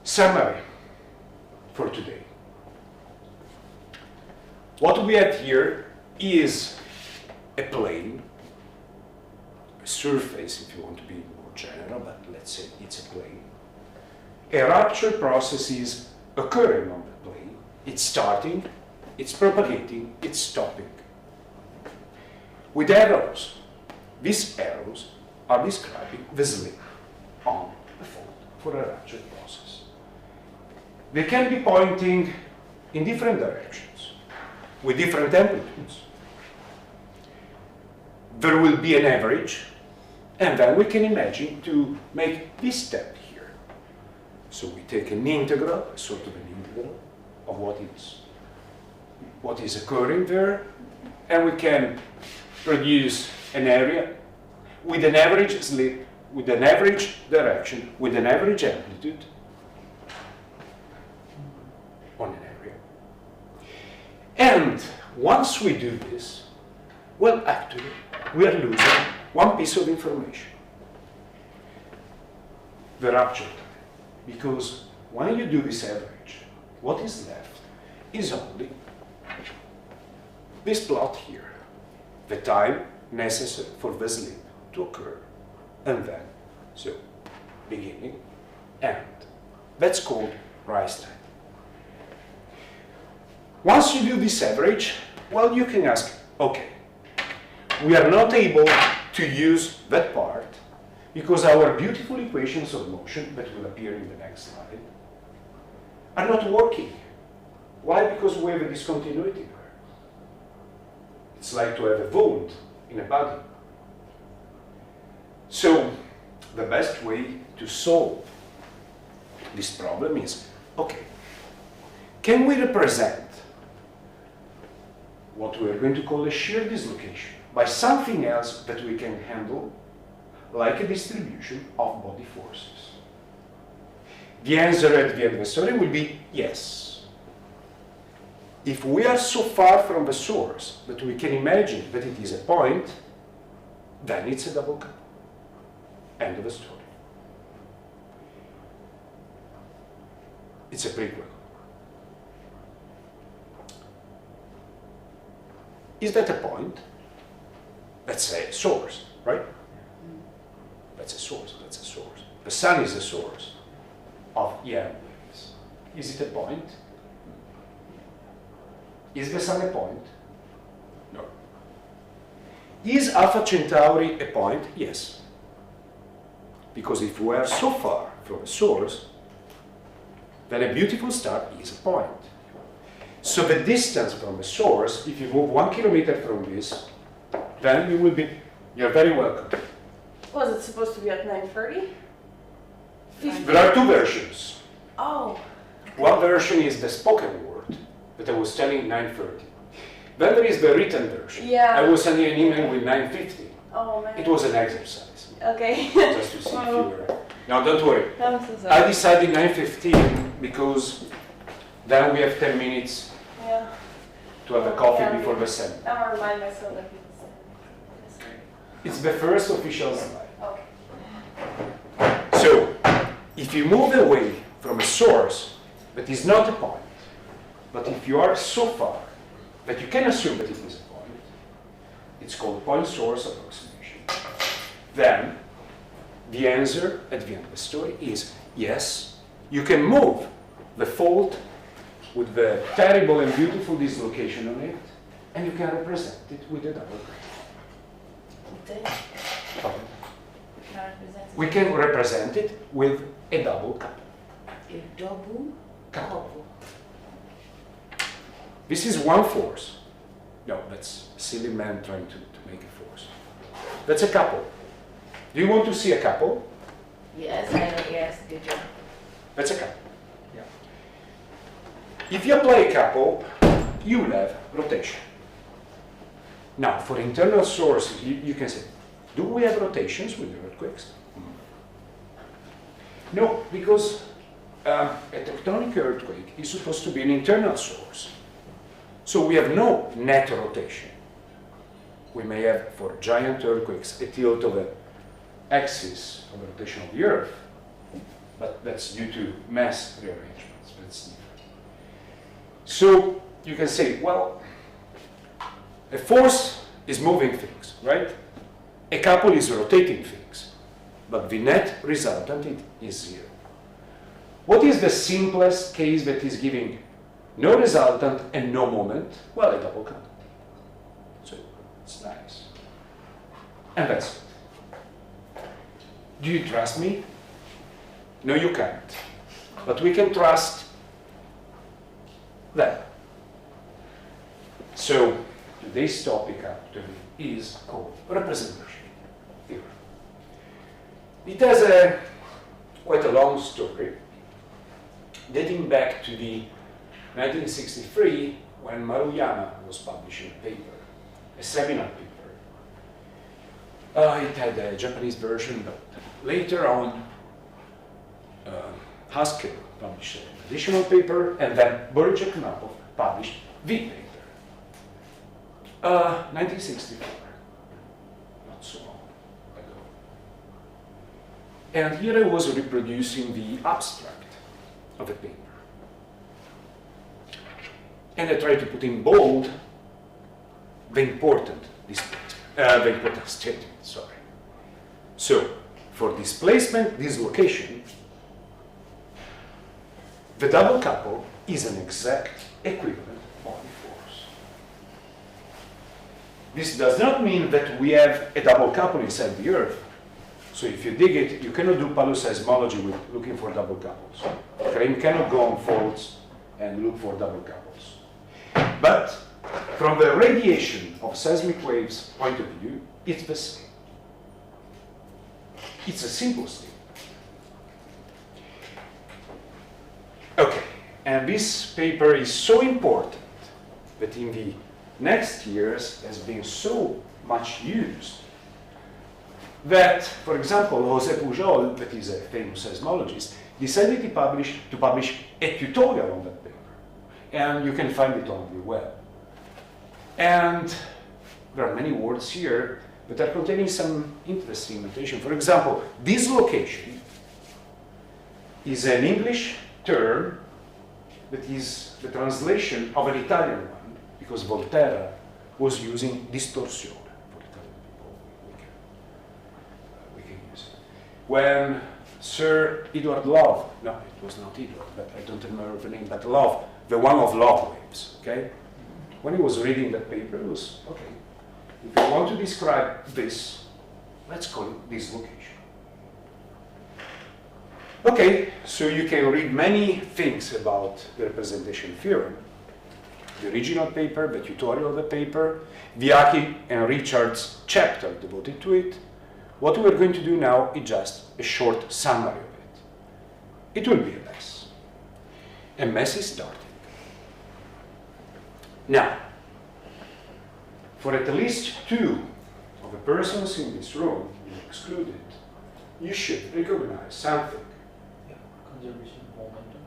Summary for today. What we have here is a plane, a surface if you want to be more general, but let's say it's a plane. A rupture process is occurring on the plane. It's starting, it's propagating, it's stopping. With arrows. These arrows are describing the slip on the fault for a rupture process. They can be pointing in different directions, with different amplitudes. There will be an average, and then we can imagine to make this step here. So we take an integral, a sort of an integral, of what is occurring there, and we can produce an area with an average slip, with an average direction, with an average amplitude on an area. And once we do this, well, actually, we are losing one piece of information. The rupture time. Because when you do this average, what is left is only this plot here. The time necessary for the slip to occur, and then, so, beginning, end. That's called rise time. Once you do this average, well, you can ask, okay, we are not able to use that part because our beautiful equations of motion that will appear in the next slide are not working. Why? Because we have a discontinuity there. It's like to have a wound in a body. So the best way to solve this problem is, okay, can we represent what we are going to call a shear dislocation by something else that we can handle, like a distribution of body forces? The answer at the end of the story will be yes. If we are so far from the source that we can imagine that it is a point, then it's a double couple. End of the story. It's a prequel. Is that a point? Let's say a source, right? That's a source, that's a source. The sun is a source of EM waves. Is it a point? Is the sun a point? No. Is Alpha Centauri a point? Yes. Because if we are so far from a source, then a beautiful star is a point. So the distance from the source, if you move 1 kilometer from this, then you're very welcome. Was it supposed to be at 9:30? There are two versions. Oh. Okay. One version is the spoken word that I was telling 9:30. Then there is the written version. Yeah. I was sending an email with 9:50. Oh man. It was an exercise. Okay. Just to see if you were. No, don't worry. I'm so sorry. I decided 9:15 because then we have 10 minutes to have a coffee before the seminar. I'll remind myself that it's It's the first official slide. okay. So, if you move away from a source that is not a point, but if you are so far that you can assume that it is a point, it's called point-source approximation. Then, the answer at the end of the story is yes, you can move the fault with the terrible and beautiful dislocation on it, and you can represent it with a double couple. We can represent it with a double couple. A double couple. This is one force. No, that's a silly man trying to make a force. That's a couple. Do you want to see a couple? Yes, I know, yes, good job. That's a couple. Yeah. If you apply a couple, you will have rotation. Now, for internal sources, you can say, do we have rotations with earthquakes? No, because a tectonic earthquake is supposed to be an internal source. So we have no net rotation. We may have, for giant earthquakes, a tilt of the axis of the rotation of the Earth. but that's due to mass rearrangements. That's different. So you can say, well, a force is moving things, right? A couple is rotating things, but the net resultant is 0. What is the simplest case that is giving no resultant and no moment? Well, a double couple. So it's nice. And that's it. Do you trust me? No, you can't. But we can trust them. So today's topic actually is called representation theorem. It has quite a long story dating back to the 1963 when Maruyama was publishing a paper, a seminal paper. It had a Japanese version, but later on Haskell published an additional paper, and then Boricek-Knapov published the paper. 1964, not so long ago. And here I was reproducing the abstract of the paper. And I tried to put in bold the important statement, sorry. So, for displacement dislocation, the double couple is an exact equivalent body force. This does not mean that we have a double couple inside the Earth. So if you dig it, you cannot do paleoseismology with looking for double couples. Crane cannot go on faults and look for double couples. But from the radiation of seismic waves point of view, it's the same. It's a simple statement. Okay, and this paper is so important that in the next years has been so much used that, for example, José Pujol, that is a famous seismologist, decided to publish a tutorial on that paper. And you can find it on the web. And there are many words here that are containing some interesting notation. For example, dislocation is an English term that is the translation of an Italian one, because Voltaire was using distorsione for Italian people. We can use it. When Sir Edward Love, no, it was not Edward, but I don't remember the name, but Love, the one of love waves, okay? When he was reading that paper, it was, okay, if you want to describe this, let's call it dislocation. Okay, so you can read many things about the representation theorem. The original paper, the tutorial of the paper, Viaki and Richard's chapter devoted to it. What we're going to do now is just a short summary of it. It will be a mess. A mess is starting. Now, for at least 2 of the persons in this room, excluded, you should recognize something. Yeah, conservation of momentum.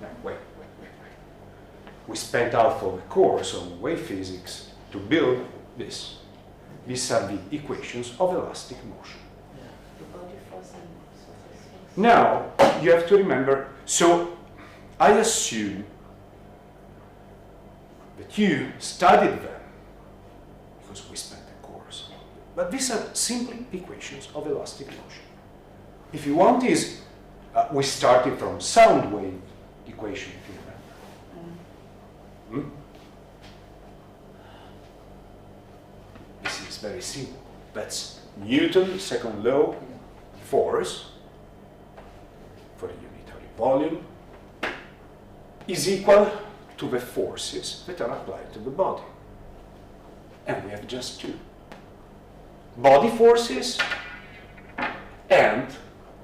No, wait. We spent half of the course on wave physics to build this. These are the equations of elastic motion. Yeah. The body force and surface force. Now, you have to remember, so I assume that you studied them because we spent a course. But these are simply equations of elastic motion. If you want is, we started from sound wave equation, if you remember. This is very simple. That's Newton's second law force for a unitary volume is equal to the forces that are applied to the body. And we have just 2. Body forces and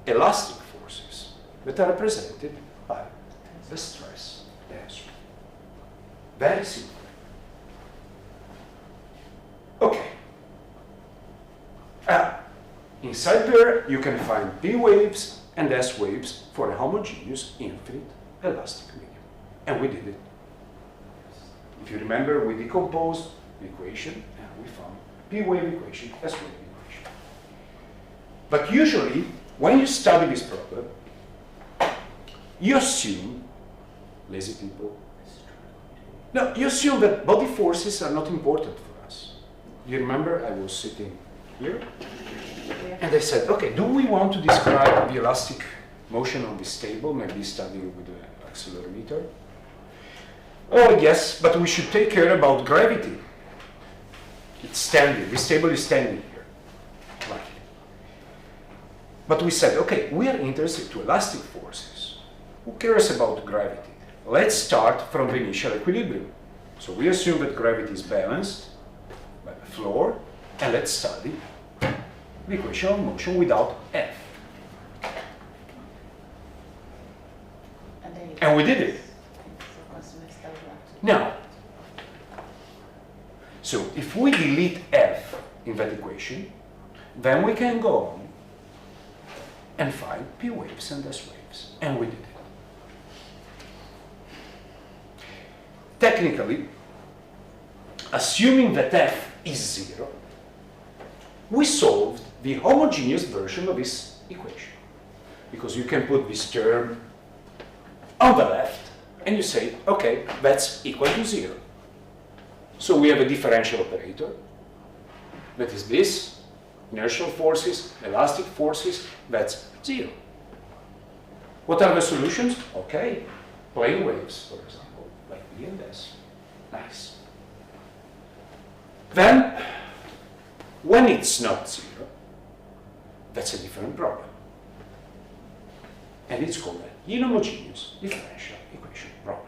elastic forces that are represented by the stress tensor. Very simple. Okay. Inside there, you can find P waves and S waves for a homogeneous, infinite, elastic medium. And we did it. If you remember, we decomposed the equation and we found P wave equation, S wave equation. But usually, when you study this problem, you assume, lazy people, no, you assume that body forces are not important for us. You remember I was sitting here, and I said, okay, do we want to describe the elastic motion of this table, maybe studying with the accelerometer? Oh, yes, but we should take care about gravity. It's standing, this table is standing here. Right. But we said, okay, we are interested to elastic forces. Who cares about gravity? Let's start from the initial equilibrium. So we assume that gravity is balanced by the floor, and let's study the equation of motion without F. And we did it. Now, so if we delete F in that equation, then we can go on and find P waves and S waves. And we did it. Technically, assuming that F is 0, we solved the homogeneous version of this equation. Because you can put this term on the left, and you say, okay, that's equal to 0. So we have a differential operator, that is this, inertial forces, elastic forces, that's 0. What are the solutions? Okay, plane waves, for example, like B and S. Nice. Then, when it's not 0, that's a different problem. And it's called an inhomogeneous differential equation problem.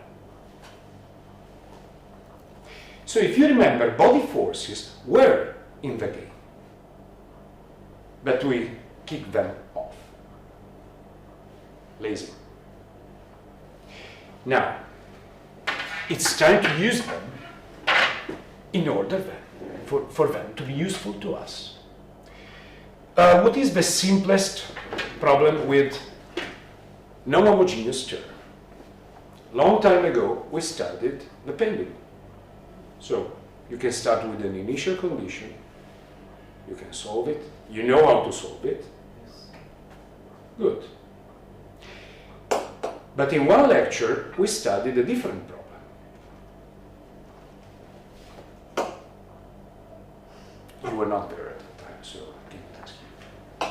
So if you remember, body forces were in the game, but we kicked them off. Lazy. Now, it's time to use them in order for them to be useful to us. What is the simplest problem with non-homogeneous term? Long time ago, we studied the pendulum. So you can start with an initial condition. You can solve it. You know how to solve it. Good. But in one lecture, we studied a different problem. You were not there at the time, so I didn't ask you.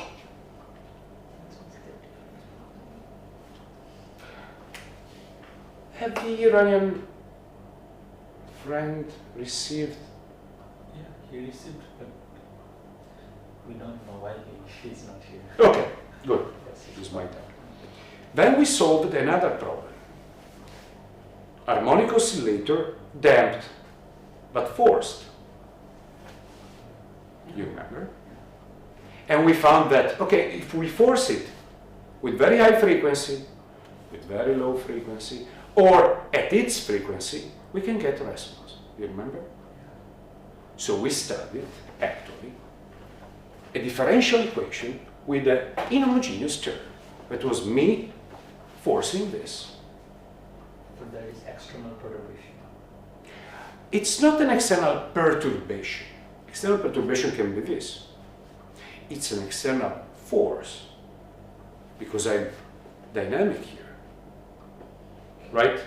Have the Iranian friend received? Yeah, he received, but we don't know why he's not here. Okay, good. It is my turn. Then we solved another problem. Harmonic oscillator damped, but forced. You remember? And we found that, okay, if we force it with very high frequency, with very low frequency, or at its frequency, we can get resonance. You remember? So we studied, actually, a differential equation with an inhomogeneous term. That was me forcing this. So there is external perturbation. It's not an external perturbation. External perturbation can be this. It's an external force, because I'm dynamic here, right?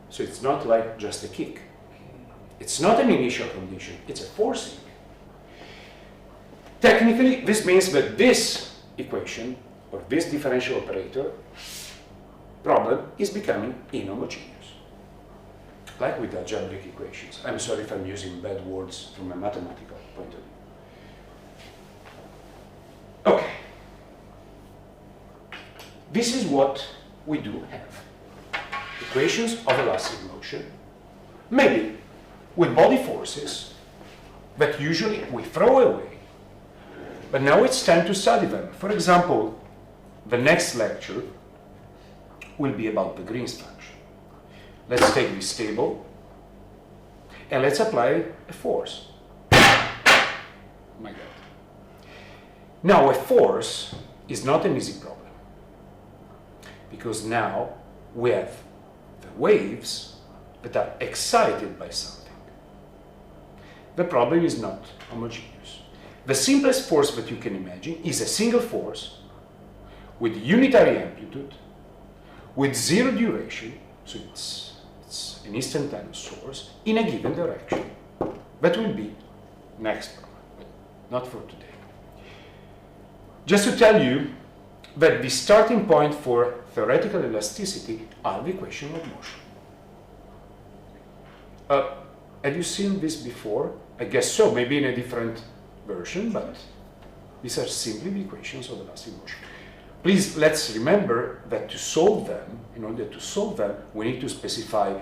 So it's not like just a kick. It's not an initial condition, it's a forcing. Technically, this means that this equation, or this differential operator problem, is becoming inhomogeneous. Like with algebraic equations. I'm sorry if I'm using bad words from a mathematical point of view. Okay. This is what we do have. Equations of elastic motion, maybe with body forces that usually we throw away. But now it's time to study them. For example, the next lecture will be about the Green's function. Let's take this table and let's apply a force. My God. Now, a force is not an easy problem, because now we have the waves that are excited by something. The problem is not homogeneous. The simplest force that you can imagine is a single force with unitary amplitude, with zero duration, so it's an instantaneous source, in a given direction. That will be next problem, but not for today. Just to tell you that the starting point for theoretical elasticity are the equation of motion. Have you seen this before? I guess so, maybe in a different version, but these are simply the equations of elastic motion. Please, let's remember that to solve them, in order to solve them, we need to specify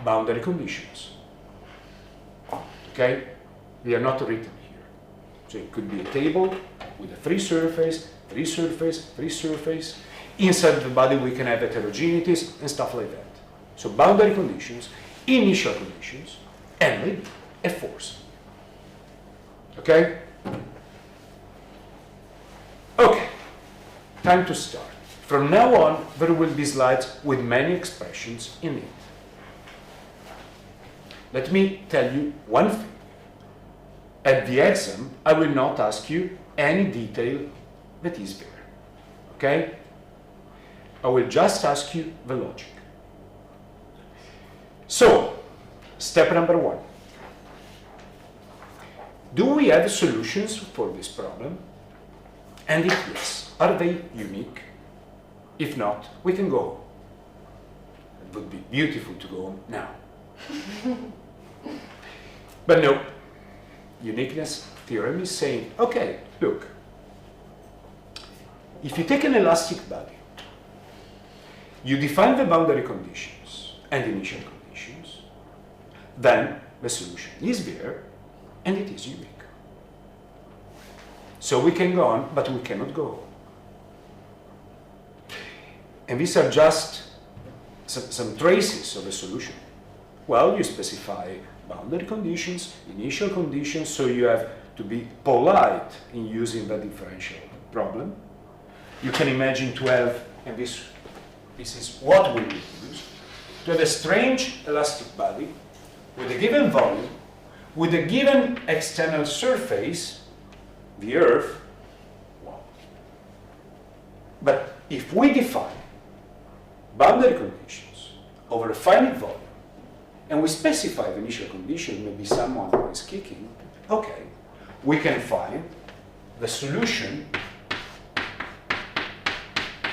boundary conditions. Okay? They are not written here. So it could be a table with a free surface, free surface, free surface. Inside the body we can have heterogeneities and stuff like that. So boundary conditions, initial conditions, and maybe a force. Okay? Okay, time to start. From now on, there will be slides with many expressions in it. Let me tell you one thing. At the exam, I will not ask you any detail that is there. Okay? I will just ask you the logic. So, step number 1. Do we have solutions for this problem? And if yes, are they unique? If not, we can go home. It would be beautiful to go home now. But no, uniqueness theorem is saying, okay, look, if you take an elastic body, you define the boundary conditions and initial conditions, then the solution is there and it is unique. So we can go on, but we cannot go home. And these are just some traces of a solution. Well, you specify boundary conditions, initial conditions, so you have to be polite in using the differential problem. You can imagine to have, and this is what we will use, to have a strange elastic body with a given volume, with a given external surface, the Earth. Wow. But if we define boundary conditions over a finite volume, and we specify the initial condition, maybe someone who is kicking, okay, we can find the solution,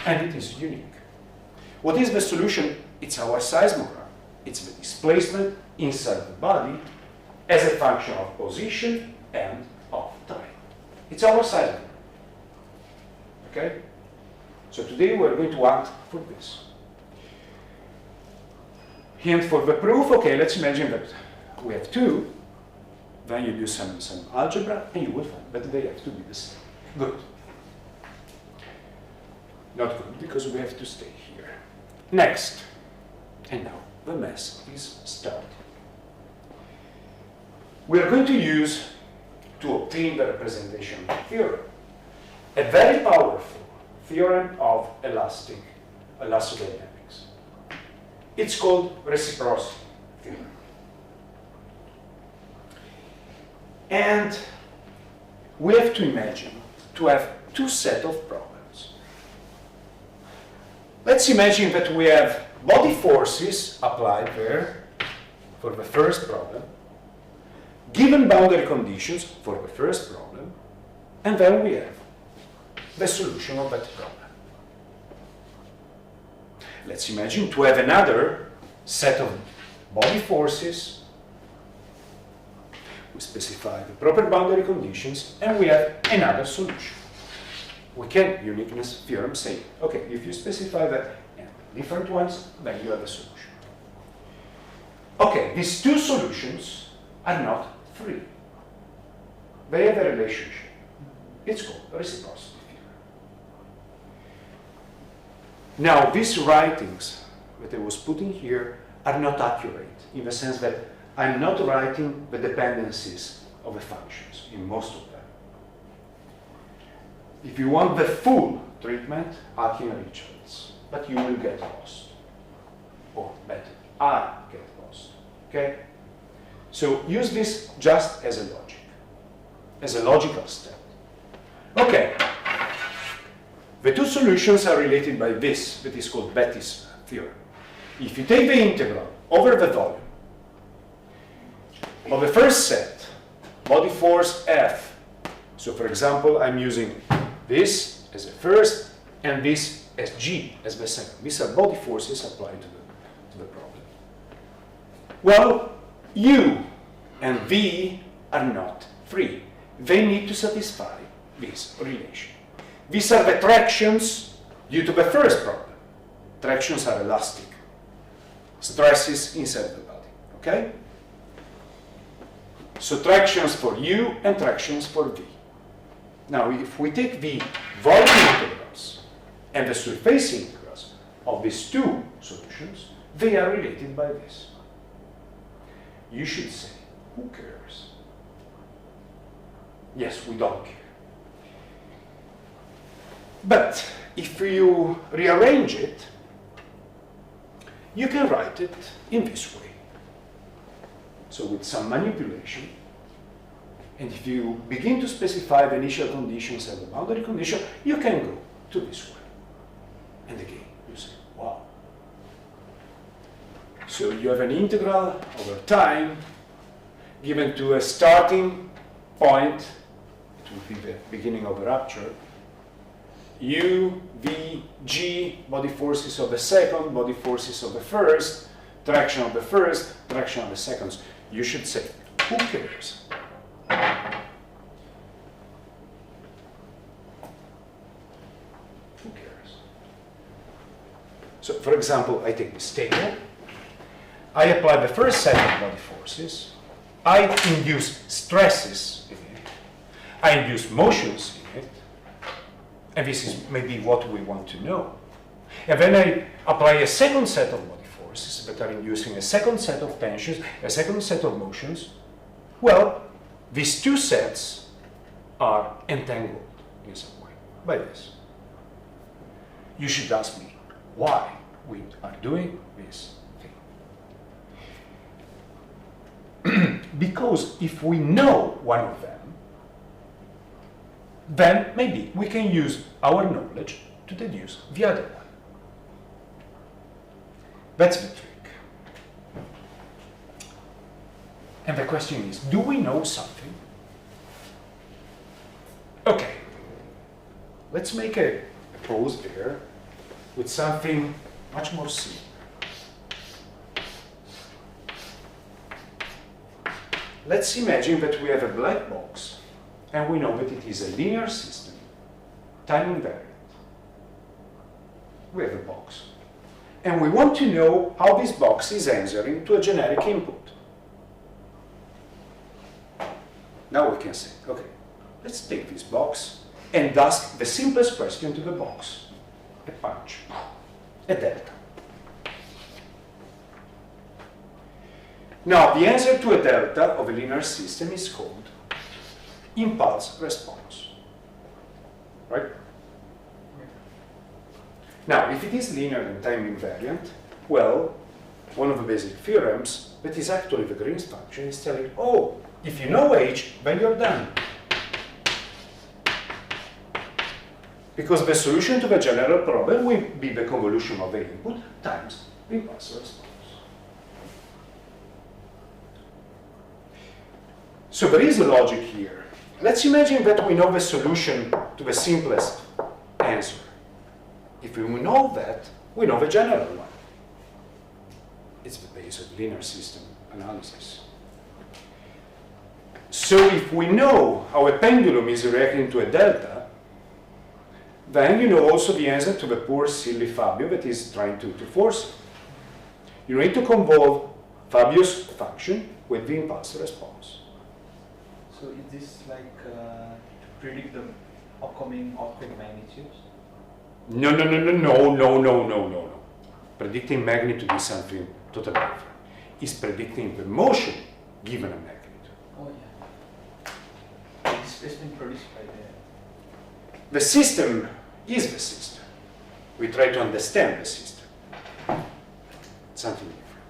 and it is unique. What is the solution? It's our seismogram. It's the displacement inside the body as a function of position and of time. It's our seismogram. Okay? So today we're going to act for this. Hint for the proof, okay, let's imagine that we have two, then you do some algebra, and you will find that they have to be the same. Good. Not good, because we have to stay here. Next. And now the mess is starting. We are going to use, to obtain the representation of the theorem, a very powerful theorem of elastodynamics. It's called reciprocity theorem. And we have to imagine to have two sets of problems. Let's imagine that we have body forces applied there for the first problem, given boundary conditions for the first problem, and then we have the solution of that problem. Let's imagine to have another set of body forces. We specify the proper boundary conditions, and we have another solution. We can, uniqueness theorem, say, okay, if you specify that and different ones, then you have a solution. Okay, these two solutions are not free. They have a relationship. It's called reciprocity theorem. Now, these writings that I was putting here are not accurate in the sense that I'm not writing the dependencies of the functions in most of them. If you want the full treatment, ask in rituals, but you will get lost. Or better, I get lost. Okay? So use this just as a logic. as a logical step. Okay. The two solutions are related by this, that is called Betti's theorem. If you take the integral over the volume of the first set, body force F, so for example, I'm using this as the first and this as G as the second. These are body forces applied to the problem. Well, U and V are not free. They need to satisfy this relation. These are the tractions due to the first problem. Tractions are elastic. Stresses inside the body, okay? So tractions for U and tractions for V. Now, if we take the volume integrals and the surface integrals of these two solutions, they are related by this. You should say, who cares? Yes, we don't care. But if you rearrange it, you can write it in this way. So with some manipulation, and if you begin to specify the initial conditions and the boundary condition, you can go to this one. And again, you say, wow. So you have an integral over time given to a starting point, it would be the beginning of a rupture, U, V, G, body forces of the second, body forces of the first, traction of the first, traction of the seconds. You should say, who cares? Who cares? So, for example, I take this table. I apply the first set of body forces. I induce stresses in it. I induce motions in it. And this is maybe what we want to know. And then I apply a second set of body forces that are inducing a second set of tensions, a second set of motions. Well, these two sets are entangled in some way by this. You should ask me why we are doing this thing. Because if we know one of them, then maybe we can use our knowledge to deduce the other one. That's the trick. And the question is, do we know something? Okay, let's make a pause there with something much more simple. Let's imagine that we have a black box and we know that it is a linear system, time invariant. We have a box. And we want to know how this box is answering to a generic input. Now we can say, okay, let's take this box and ask the simplest question to the box. A punch, a delta. Now, the answer to a delta of a linear system is called impulse response, right? Now, if it is linear and time invariant, well, one of the basic theorems, that is actually the Green's function, is telling, oh, if you know h, then you're done. Because the solution to the general problem will be the convolution of the input times the impulse response. So there is a logic here. Let's imagine that we know the solution to the simplest answer. If we know that, we know the general one. It's the base of linear system analysis. So if we know how a pendulum is reacting to a delta, then you know also the answer to the poor silly Fabio that is trying to force it. You need to convolve Fabio's function with the impulse response. So is this like to predict the upcoming earthquake magnitudes? No. Predicting magnitude is something totally different. It's predicting the motion given a magnitude. Oh yeah. The displacement produced by The system is the system. We try to understand the system. Something different.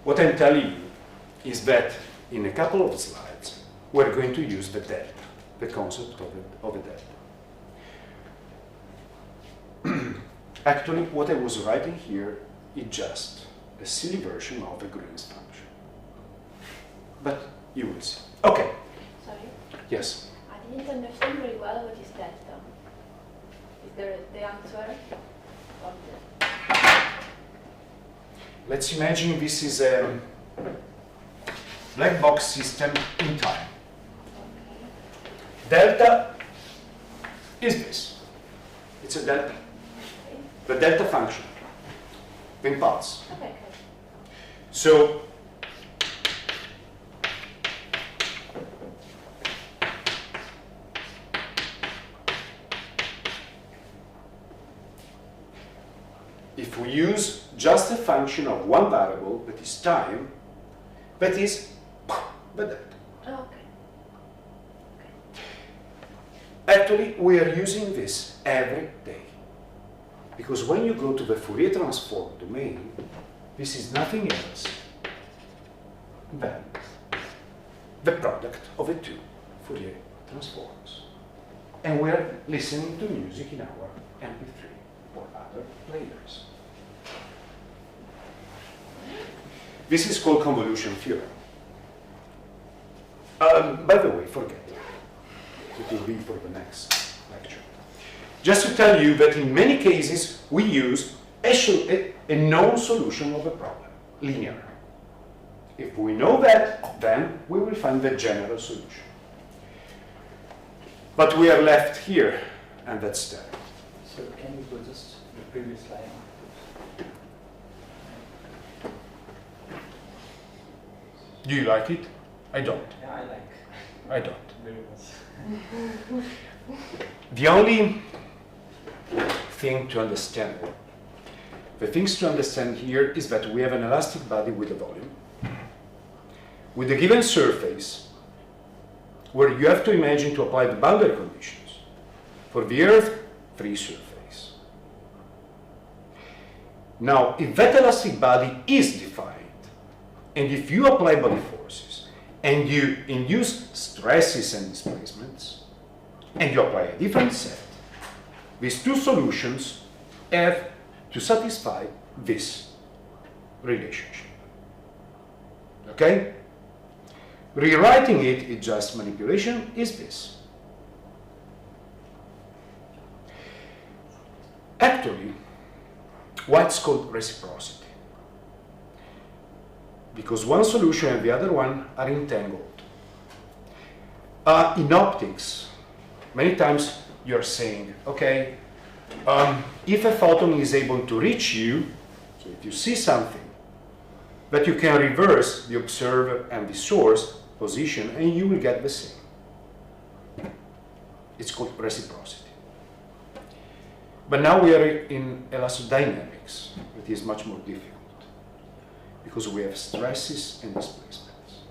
What I'm telling you is that in a couple of slides, we're going to use the delta. the concept of a delta. Actually, what I was writing here is just a silly version of a Green's function. But you will see. Okay, Sorry, yes. I didn't understand very well what is delta. Is there the answer of the... Let's imagine this is a black box system in time. Delta is this. It's a delta. The delta function, the impulse. Okay, okay. So, if we use just a function of one variable, that is time, that is the delta. Oh, okay. Actually, we are using this every day. Because when you go to the Fourier transform domain, this is nothing else than the product of the two Fourier transforms. And we are listening to music in our MP3 or other players. This is called convolution theorem. By the way, forget it. It will be for the next lecture. Just to tell you that in many cases we use a known solution of a problem, linear. If we know that, then we will find the general solution. But we are left here, and that's there. So can you go just the previous line? Do you like it? I don't. Yeah, I like I don't. very much. The only thing to understand, the things to understand here is that we have an elastic body with a volume, with a given surface, where you have to imagine to apply the boundary conditions. For the Earth, free surface. Now, if that elastic body is defined, and if you apply body forces, and you induce stresses and displacements, and you apply a different set, these two solutions have to satisfy this relationship. Okay? Rewriting it is just manipulation, is this. Actually, why it's called reciprocity? Because one solution and the other one are entangled. In optics, many times you're saying, okay, if a photon is able to reach you, so if you see something, that you can reverse the observer and the source position and you will get the same. It's called reciprocity. But now we are in elastodynamics, it is much more difficult because we have stresses and displacements.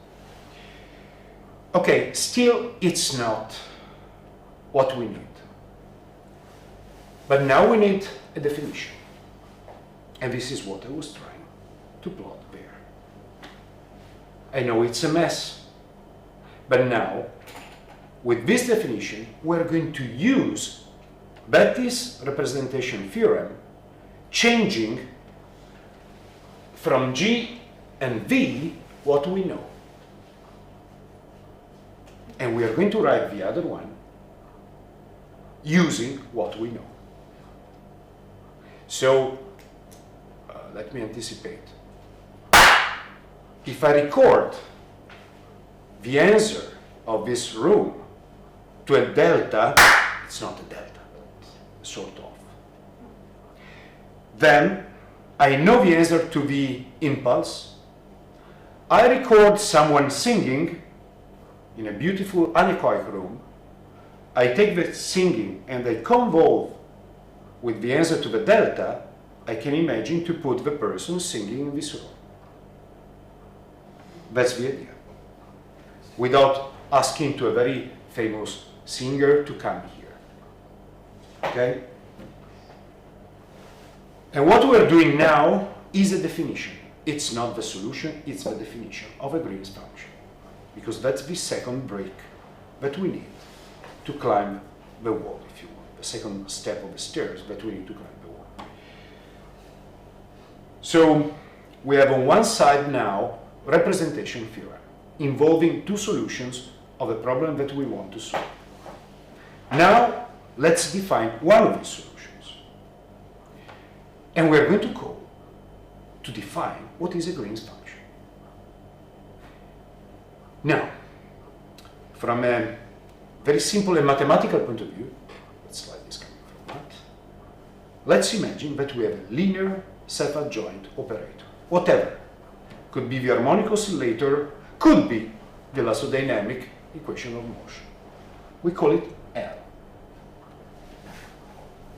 Okay, still it's not what we need. But now we need a definition. And this is what I was trying to plot there. I know it's a mess, but now, with this definition, we're going to use Betti's representation theorem, changing from G and V what we know. And we are going to write the other one using what we know. So, let me anticipate. If I record the answer of this room to a delta, it's not a delta, but sort of. Then I know the answer to the impulse. I record someone singing in a beautiful anechoic room. I take the singing and I convolve with the answer to the delta. I can imagine to put the person singing in this room. That's the idea. Without asking to a very famous singer to come here. Okay? And what we're doing now is a definition. It's not the solution, it's the definition of a Green's function. Because that's the second break that we need. to climb the wall, if you want, the second step of the stairs that we need to climb the wall. So we have on one side now representation theorem involving two solutions of a problem that we want to solve. Now let's define one of these solutions. And we're going to define what is a Green's function. Now, from a very simple and mathematical point of view, let's slide this coming from that. Let's imagine that we have a linear self-adjoint operator, whatever. Could be the harmonic oscillator, could be the elastodynamic equation of motion. We call it L.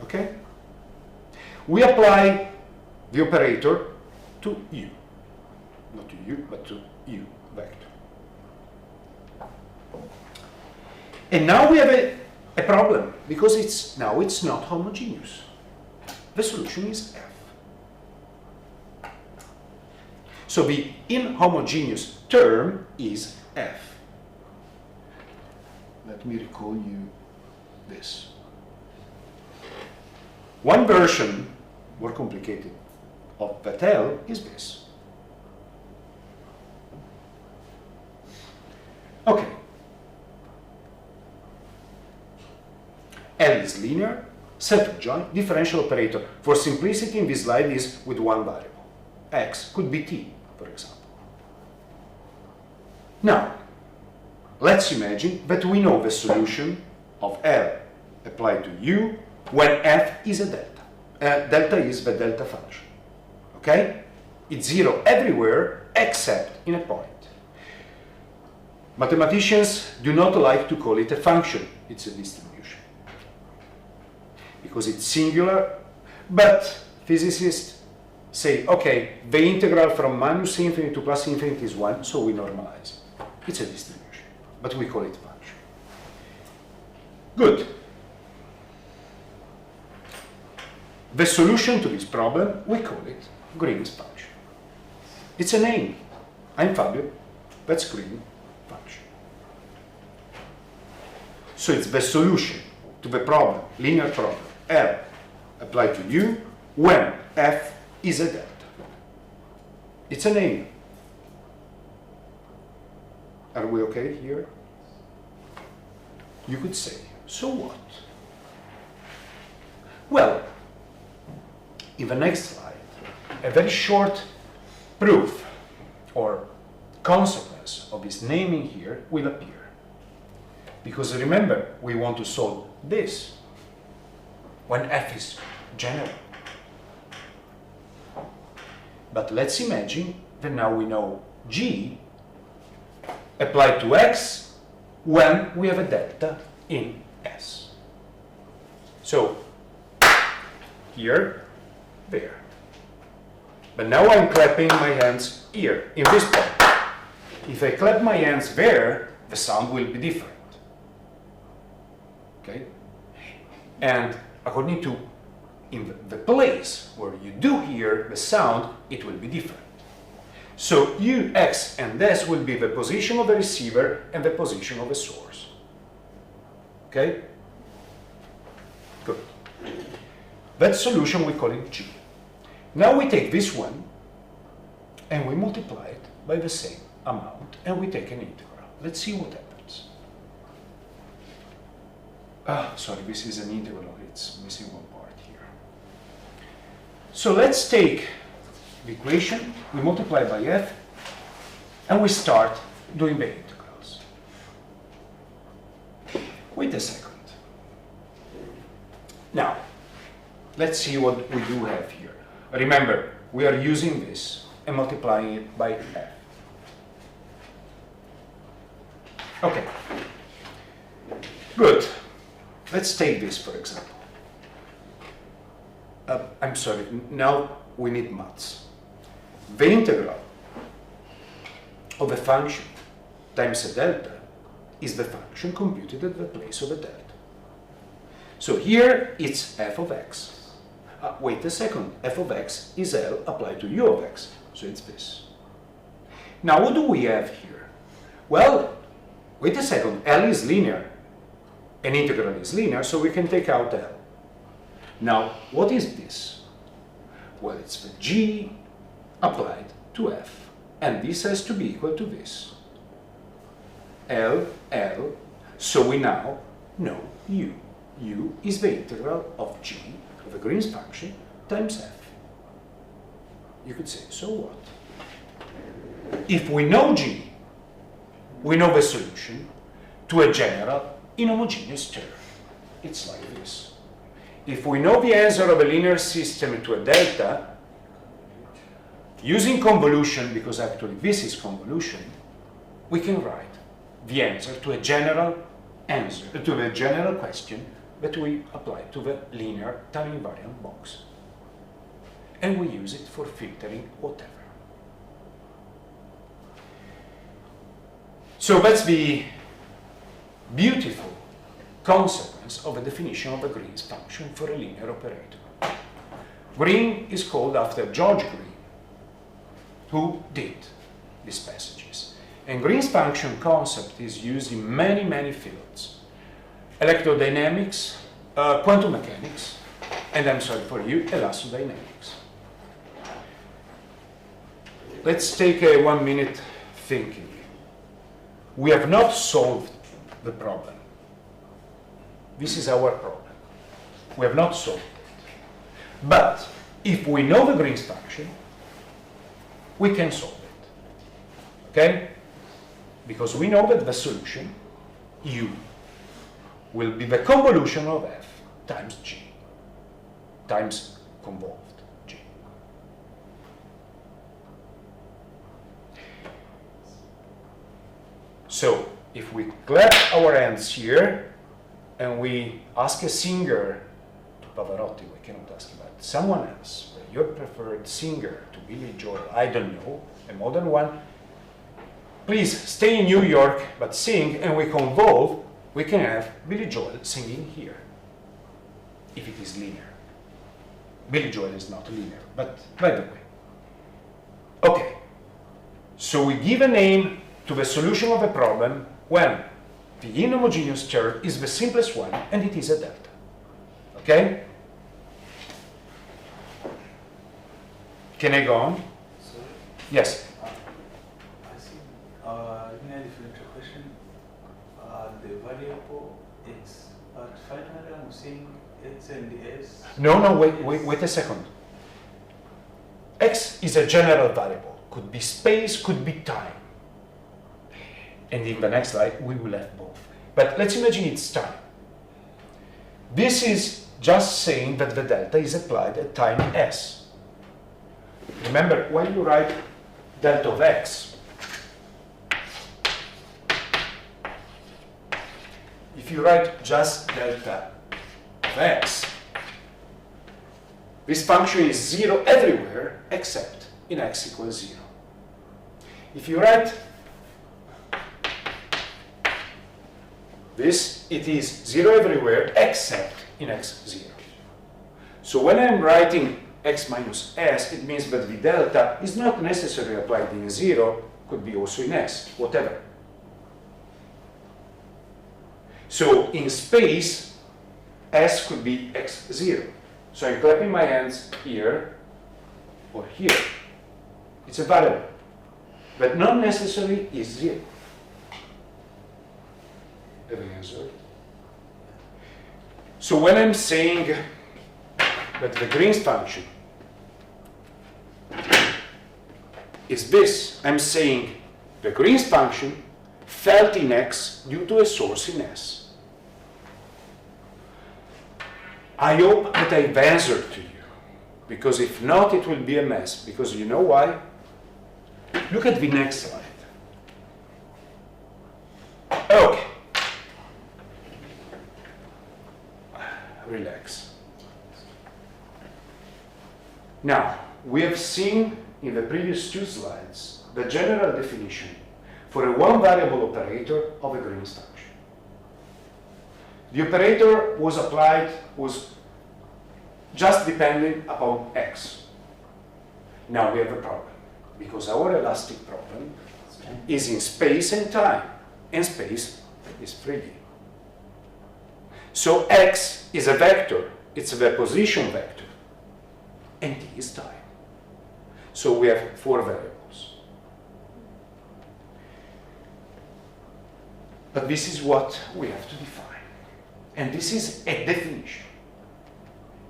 Okay? We apply the operator to U. Not to U, but to U vector. And now we have a problem, because it's not homogeneous. The solution is F. So the inhomogeneous term is F. Let me recall you this. One version, more complicated, of that L is this. Okay. L is linear, self-adjoint, differential operator. For simplicity in this slide is with one variable. X could be t, for example. Now, let's imagine that we know the solution of L applied to U when F is a delta. Delta is the delta function. Okay? It's zero everywhere except in a point. Mathematicians do not like to call it a function. It's a distribution. Because it's singular, but physicists say, okay, the integral from minus infinity to plus infinity is 1, so we normalize it. It's a distribution, but we call it function. Good. The solution to this problem, we call it Green's function. It's a name. I'm Fabio, that's Green function. So it's the solution to the problem, linear problem, L applied to U when F is a delta. It's a name. Are we okay here? You could say, so what? Well, in the next slide, a very short proof or consequence of this naming here will appear. Because remember, we want to solve this when F is general. But let's imagine that now we know G applied to X when we have a delta in S. So here, there. But now I'm clapping my hands here, in this point. If I clap my hands there, the sound will be different. Okay? And according to in the place where you do hear the sound, it will be different. So U, X, and S will be the position of the receiver and the position of the source. Okay? Good. That solution we call it G. Now we take this one and we multiply it by the same amount and we take an integral. Let's see what happens. Sorry, this is an integral, it's missing one part here. So let's take the equation, we multiply by F, and we start doing the integrals. Wait a second. Now, let's see what we do have here. Remember, we are using this and multiplying it by F. Okay. Good. Let's take this, for example. I'm sorry, now we need maths. The integral of a function times a delta is the function computed at the place of a delta. So here it's f of x. Wait a second, f of x is L applied to u of x, so it's this. Now what do we have here? Well, wait a second, L is linear, An integral is linear, so we can take out L. Now, what is this? Well, it's the G applied to F, and this has to be equal to this. L, L, so we now know U. U is the integral of G, of the Green's function, times F. You could say, so what? If we know G, we know the solution to a general inhomogeneous term. It's like this. If we know the answer of a linear system to a delta, using convolution, because actually this is convolution, we can write the answer to a general answer, to the general question that we apply to the linear time invariant box. And we use it for filtering whatever. So that's the beautiful consequence of a definition of a Green's function for a linear operator. Green is called after George Green, who did these passages. And Green's function concept is used in many, many fields. Electrodynamics, quantum mechanics, and I'm sorry for you, elastodynamics. Let's take a 1 minute thinking. We have not solved the problem. This is our problem. We have not solved it. But if we know the Green's function, we can solve it. Okay? Because we know that the solution, U, will be the convolution of F times G, times convolved G. So, if we clap our hands here, and we ask a singer, to Pavarotti, we cannot ask about someone else, your preferred singer, to Billy Joel, I don't know, a modern one, please stay in New York, but sing, and we convolve, we can have Billy Joel singing here, if it is linear. Billy Joel is not linear, but by the way. Okay, so we give a name to the solution of a problem when the inhomogeneous term is the simplest one, and it is a delta. Okay? Can I go on? Sorry? Yes. I see. In a differential question, the variable x, but finally I'm seeing x and s. No, wait a second. X is a general variable. Could be space, could be time. And in the next slide, we will have both. But let's imagine it's time. This is just saying that the delta is applied at time s. Remember, when you write delta of x, if you write just delta of x, this function is 0 everywhere except in x equals 0. If you write this, it is 0 everywhere except in x 0. So when I'm writing x minus s, it means that the delta is not necessarily applied in 0, could be also in s, whatever. So in space, s could be x 0. So I'm clapping my hands here or here. It's a variable, but not necessarily is 0. So when I'm saying that the Green's function is this, I'm saying the Green's function felt in x due to a source in s. I hope that I've answered to you, because if not, it will be a mess, because you know why? Look at the next slide. Okay. Relax. Now, we have seen in the previous 2 slides the general definition for a one-variable operator of a Green's function. The operator was applied, was just dependent upon x. Now we have a problem, because our elastic problem is in space and time, and space is 3D. So x is a vector, it's the position vector, and t is time. So we have 4 variables. But this is what we have to define. And this is a definition.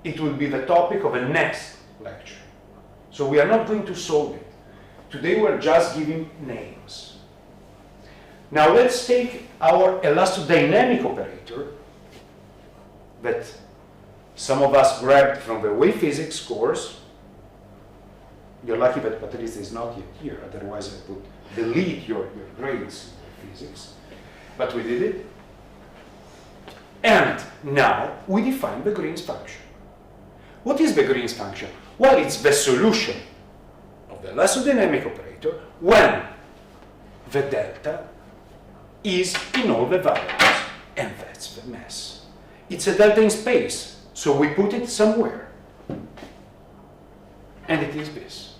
It will be the topic of the next lecture. So we are not going to solve it. Today we're just giving names. Now let's take our elastodynamic operator that some of us grabbed from the wave physics course. You're lucky that Patricia is not yet here, otherwise I would delete your grades in physics. But we did it. And now we define the Green's function. What is the Green's function? Well, it's the solution of the elastodynamic operator when the delta is in all the variables, and that's the mess. It's a delta in space, so we put it somewhere. And it is this.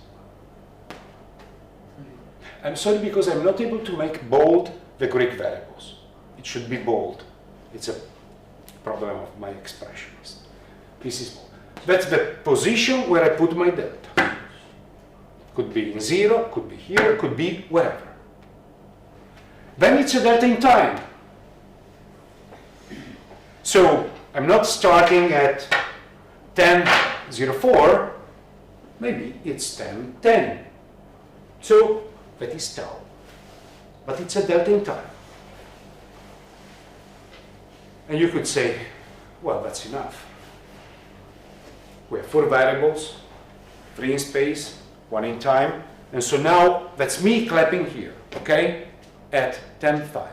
I'm sorry because I'm not able to make bold the Greek variables. It should be bold. It's a problem of my expressionist. This is bold. That's the position where I put my delta. Could be in 0, could be here, could be wherever. Then it's a delta in time. So I'm not starting at 10:04, maybe it's 10:10. So that is tau. But it's a delta in time. And you could say, well, that's enough. We have 4 variables, 3 in space, 1 in time. And so now that's me clapping here, okay, at 10:05.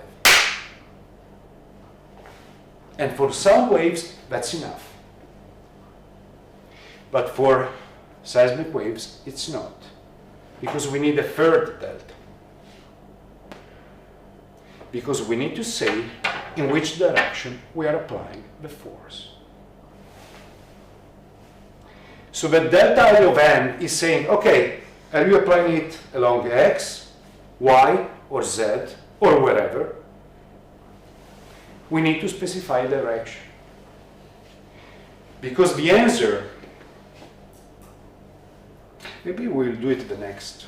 And for some waves, that's enough. But for seismic waves, it's not, because we need a third delta. Because we need to say in which direction we are applying the force. So the delta I of n is saying, okay, are you applying it along x, y, or z, or wherever? We need to specify direction. Because the answer, maybe we'll do it the next.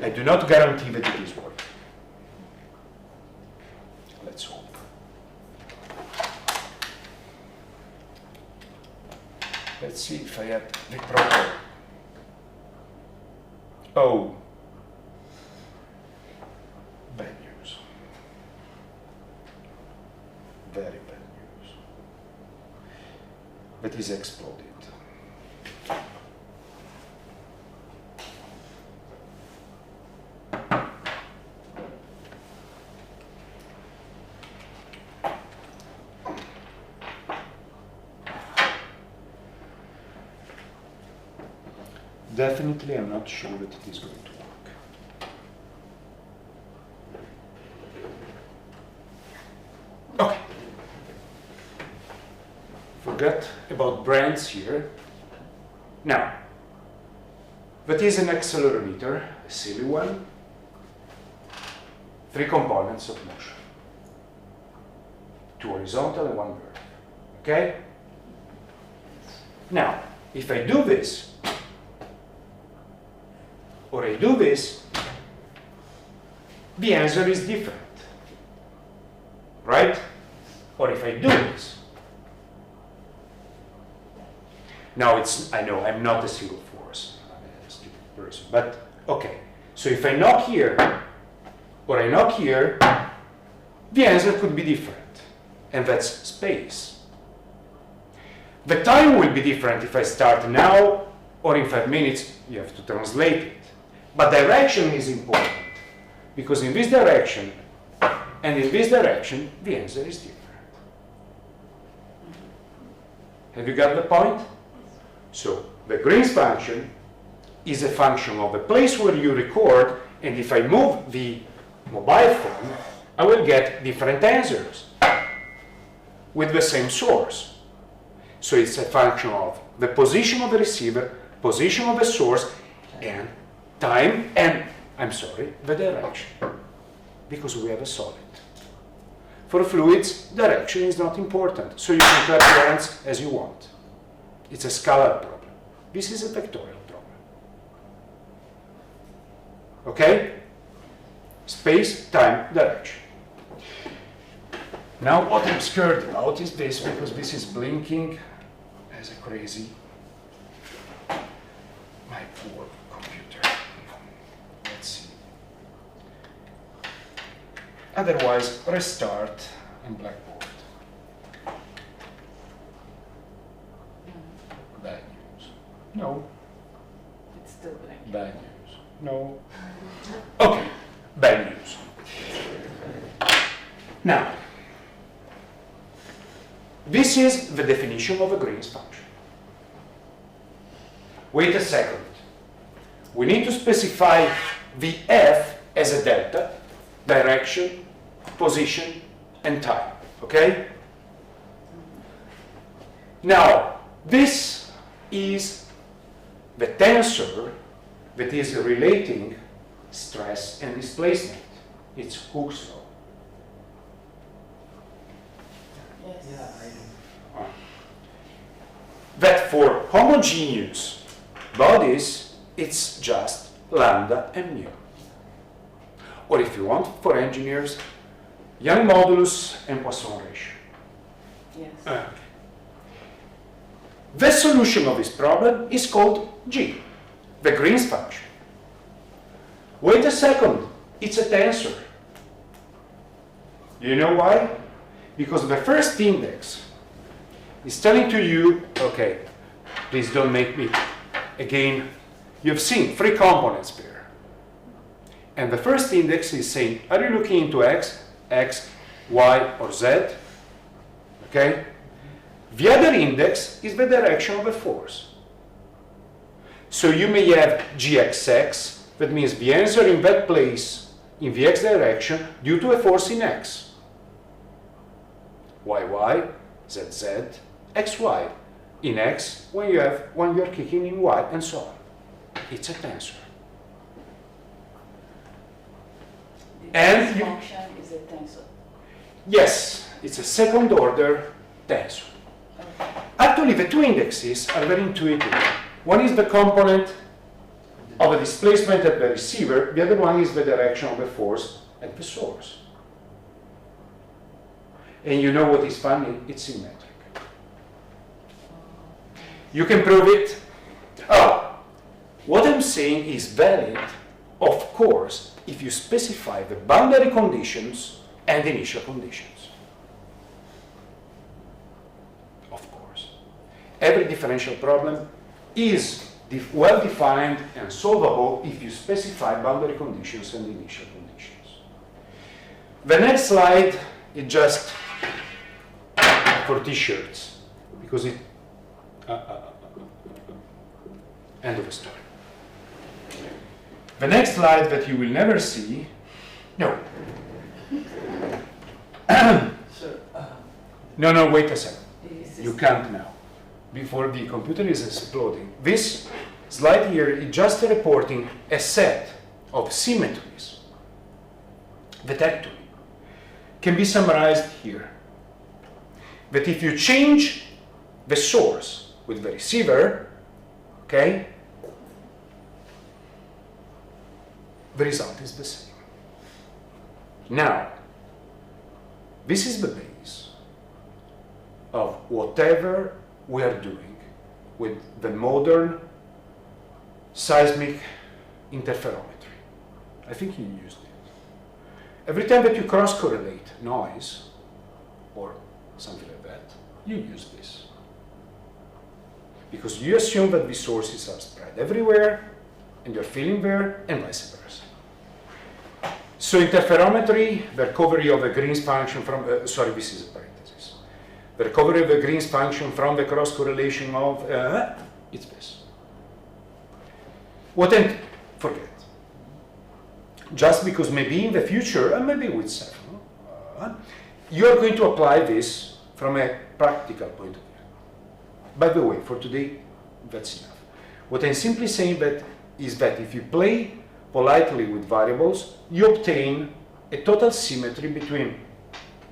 I do not guarantee that it is working. Let's hope. Let's see if I have the proper. Oh, bad news. Very bad news. That is exploded. Definitely, I'm not sure that it is going to work. Okay. Forget about brands here. Now, that is an accelerometer, a silly one. 3 components of motion. 2 horizontal and 1 vertical. Okay? Now, if I do this, or I do this, the answer is different, right? Or if I do this. Now I know I'm not a single force, I'm a stupid person, but okay. So if I knock here, or I knock here, the answer could be different, and that's space. The time will be different if I start now, or in 5 minutes, you have to translate it. But direction is important, because in this direction and in this direction, the answer is different. Have you got the point? So the Green's function is a function of the place where you record, and if I move the mobile phone, I will get different answers with the same source. So it's a function of the position of the receiver, position of the source, and time, and, I'm sorry, the direction, because we have a solid. For fluids, direction is not important, so you can clap your hands as you want. It's a scalar problem. This is a vectorial problem. Okay? Space, time, direction. Now what I'm scared about is this, because this is blinking as a crazy. My poor computer. Let's see. Otherwise, restart and blackboard. Bad news. No. It's still blank. Bad news. No. Okay. Bad news. Now, this is the definition of a Green's function. Wait a second. We need to specify the f as a delta, direction, position, and time. Okay? Now, this is the tensor that is relating stress and displacement. It's Hooke's law. Yes. Yeah, That for homogeneous bodies, it's just lambda and mu. Or if you want, for engineers, Young modulus and Poisson ratio. Yes. The solution of this problem is called G, the Green's function. Wait a second, it's a tensor. You know why? Because the first index is telling to you, okay, please don't make me, again, you've seen 3 components there. And the first index is saying, are you looking into X, Y, or Z? Okay? The other index is the direction of the force. So you may have GXX, that means the answer in that place in the X direction due to a force in X. YY, ZZ, XY in X when you're kicking in Y, and so on. It's a tensor. And This you, function is a tensor. yes, it's a second order tensor. Okay. Actually, the 2 indexes are very intuitive. One is the component of a displacement at the receiver, the other one is the direction of the force at the source. And you know what is funny? It's symmetric. You can prove it. Oh, what I'm saying is valid, of course, if you specify the boundary conditions and initial conditions. Of course. Every differential problem is well defined and solvable if you specify boundary conditions and initial conditions. The next slide is just for t-shirts, because it end of the story. The next slide that you will never see, no. No, wait a second. You can't now, before the computer is exploding. This slide here is just reporting a set of symmetries that actually can be summarized here. That if you change the source with the receiver, okay, the result is the same. Now, this is the base of whatever we are doing with the modern seismic interferometry. I think you used it. Every time that you cross-correlate noise, or something like that, you use this. Because you assume that the sources are spread everywhere, and you're feeling there, and vice versa. So interferometry, the recovery of a Green's function from, sorry, this is a parenthesis. The recovery of a Green's function from the cross-correlation of, it's this. What then, forget. Just because maybe in the future, and maybe with several, you are going to apply this from a practical point of view. By the way, for today, that's enough. What I'm simply saying is that if you play politely with variables, you obtain a total symmetry between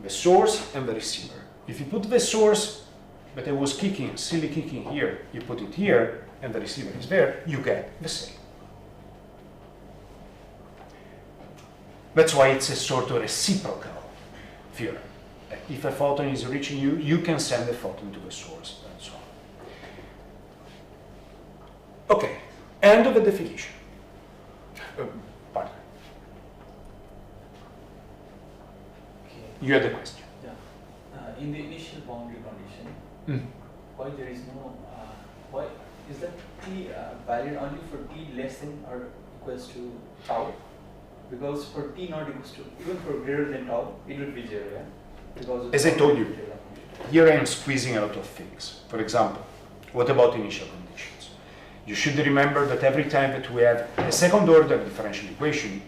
the source and the receiver. If you put the source that I was kicking, silly kicking here, you put it here, and the receiver is there, you get the same. That's why it's a sort of reciprocal theorem. If a photon is reaching you, you can send the photon to the source, and so on. Okay, end of the definition. Pardon. Okay. You had a question. Yeah. In the initial boundary condition, why there is no, why is that t valid only for t less than or equals to tau? Because for t not equals to, even for greater than tau, it would be 0, yeah? Because of As I the told you, boundary condition. here I am squeezing a lot of things. For example, what about initial conditions? You should remember that every time that we have a second order differential equation,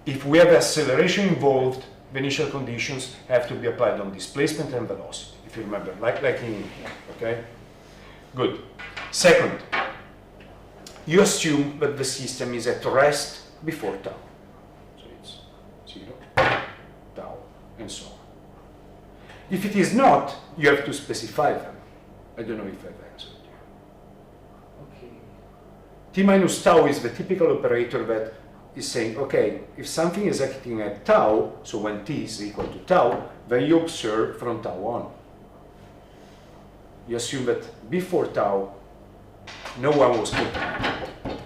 if we have acceleration involved, the initial conditions have to be applied on displacement and velocity, if you remember, like in, okay? Good. Second, you assume that the system is at rest before tau. So it's 0, tau, and so on. If it is not, you have to specify them. I don't know if I've answered you. Okay. T minus tau is the typical operator that is saying, okay, if something is acting at tau, so when t is equal to tau, then you observe from tau on. You assume that before tau, no one was kicking.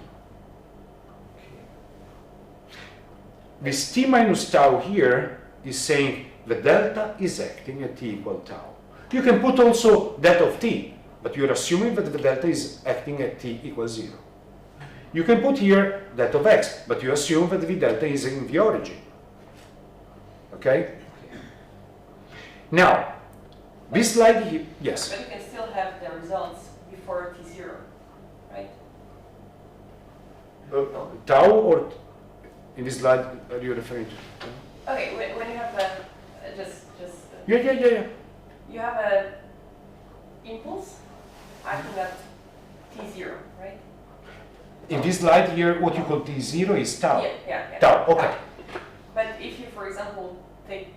This t minus tau here is saying the delta is acting at t equal tau. You can put also that of t, but you're assuming that the delta is acting at t equals 0. You can put here that of x, but you assume that the delta is in the origin. Okay? Now, this slide here, yes? But you can still have the results before T0, right? Tau or in this slide are you referring to? Okay, when you have a, Yeah. you have a impulse acting at T0, right? In this slide here, what you call T0 is tau. Yeah. Tau, okay. But if you, for example, take,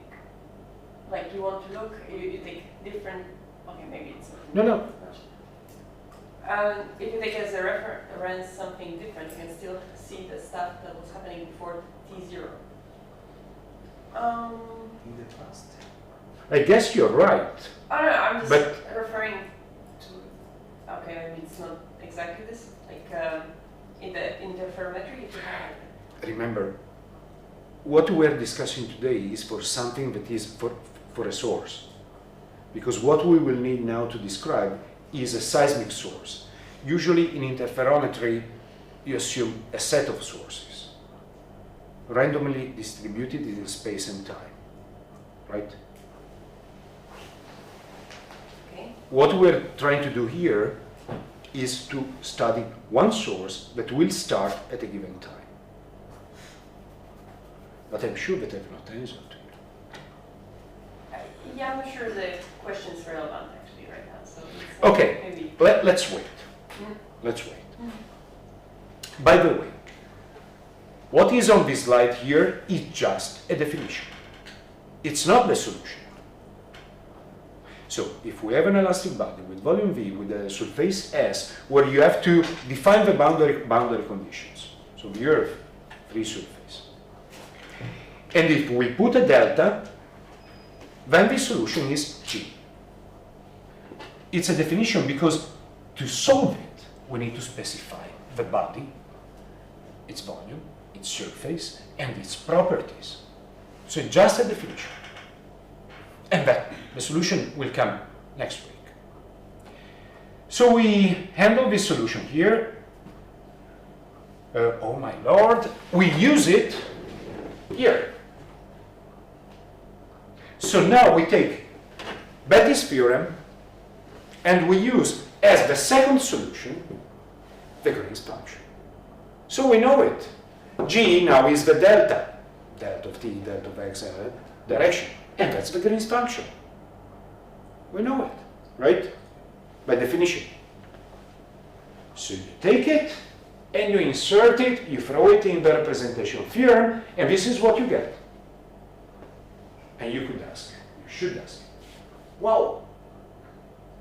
like you want to look, you take different, okay, maybe it's not. No. If you take as a reference something different, you can still see the stuff that was happening before T0. In the past. I guess you're right. I don't know, I'm just But- referring to, okay, maybe it's not exactly this, like in the interferometry, if you have Remember, what we're discussing today is for something that is for a source. Because what we will need now to describe is a seismic source. Usually in interferometry, you assume a set of sources, randomly distributed in space and time, right? Okay. What we're trying to do here is to study one source that will start at a given time. But I'm sure that I've not answered to you. Yeah, I'm not sure the question's relevant actually right now, so it's Okay. maybe. Let's wait. Mm. Let's wait. By the way, what is on this slide here is just a definition. It's not the solution. So if we have an elastic body with volume V with a surface S, where you have to define the boundary conditions, so the Earth, free surface. And if we put a delta, then the solution is G. It's a definition because to solve it, we need to specify the body, its volume, its surface, and its properties. So it's just a definition. And then the solution will come next week. So we handle this solution here. Oh my lord, we use it here. So now we take Betty's theorem and we use as the second solution the Green's function. So we know it. G now is the delta of t, delta of x direction. And that's the Green's function. We know it, right? by definition. So you take it and you insert it, you throw it in the representation theorem, and this is what you get. And you could ask, you should ask, well,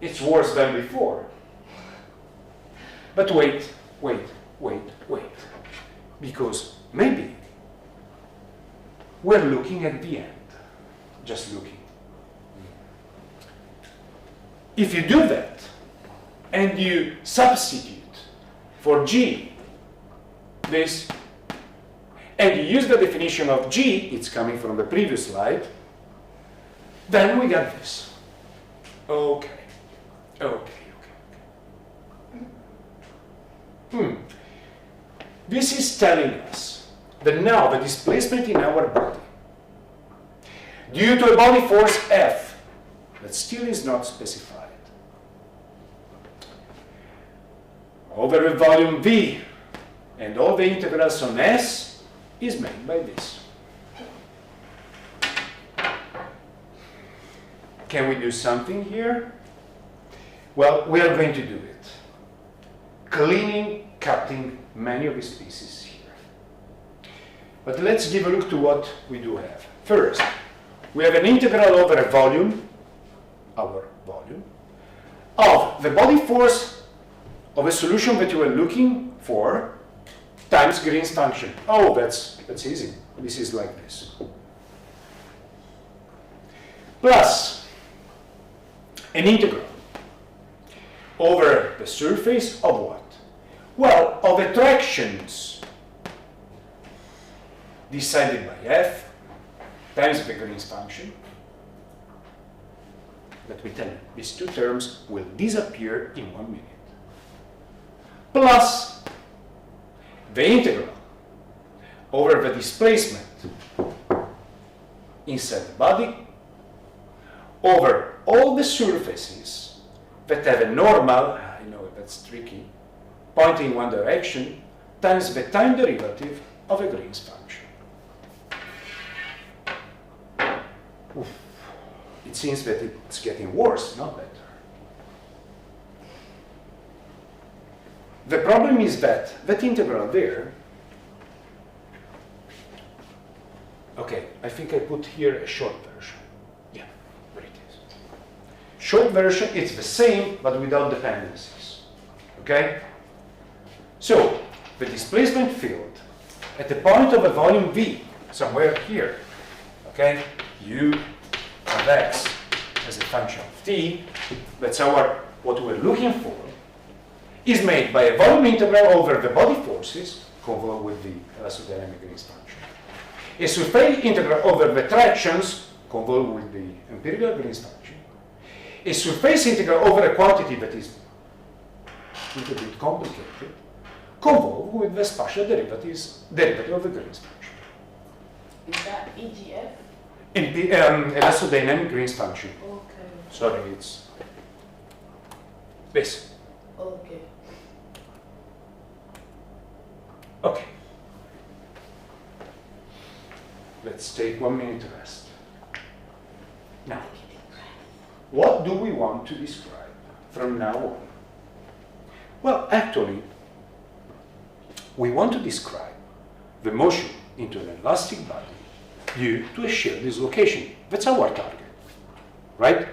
it's worse than before. But wait, because maybe we're looking at the end, just looking. If you do that, and you substitute for G this, and you use the definition of G, it's coming from the previous slide, then we get this. Okay. This is telling us that now the displacement in our body, due to a body force F, that still is not specified, over a volume V, and all the integrals on S, is made by this. Can we do something here? Well, we are going to do it. Cutting many of these pieces here. But let's give a look to what we do have. First, we have an integral over a volume, our volume, of the body force of a solution that you are looking for times Green's function. Oh, that's easy. This is like this. Plus an integral over the surface of what? Well, of attractions decided by F times the Green's function. Let me tell you, these two terms will disappear in 1 minute. Plus the integral over the displacement inside the body over all the surfaces that have a normal, I know that's tricky, pointing in one direction, times the time derivative of a Green's function. Oof. It seems that it's getting worse, not better. The problem is that integral there, okay, I think I put here a short version. Yeah, there it is. Short version, it's the same, but without dependencies. Okay? So, the displacement field at the point of a volume V, somewhere here, okay, U of x as a function of t, that's what we're looking for, is made by a volume integral over the body forces, convolved with the elastodynamic Green's function. A surface integral over the tractions, convolved with the empirical Green's function. A surface integral over a quantity that is a little bit complicated, convolved with the spatial derivative of the Green's function. Is that EGF? Elastodynamic Green's function. Okay. Sorry, it's this. Okay. Okay. Let's take 1 minute rest. Now, what do we want to describe from now on? Well, actually, we want to describe the motion into an elastic body due to a shear dislocation. That's our target, right?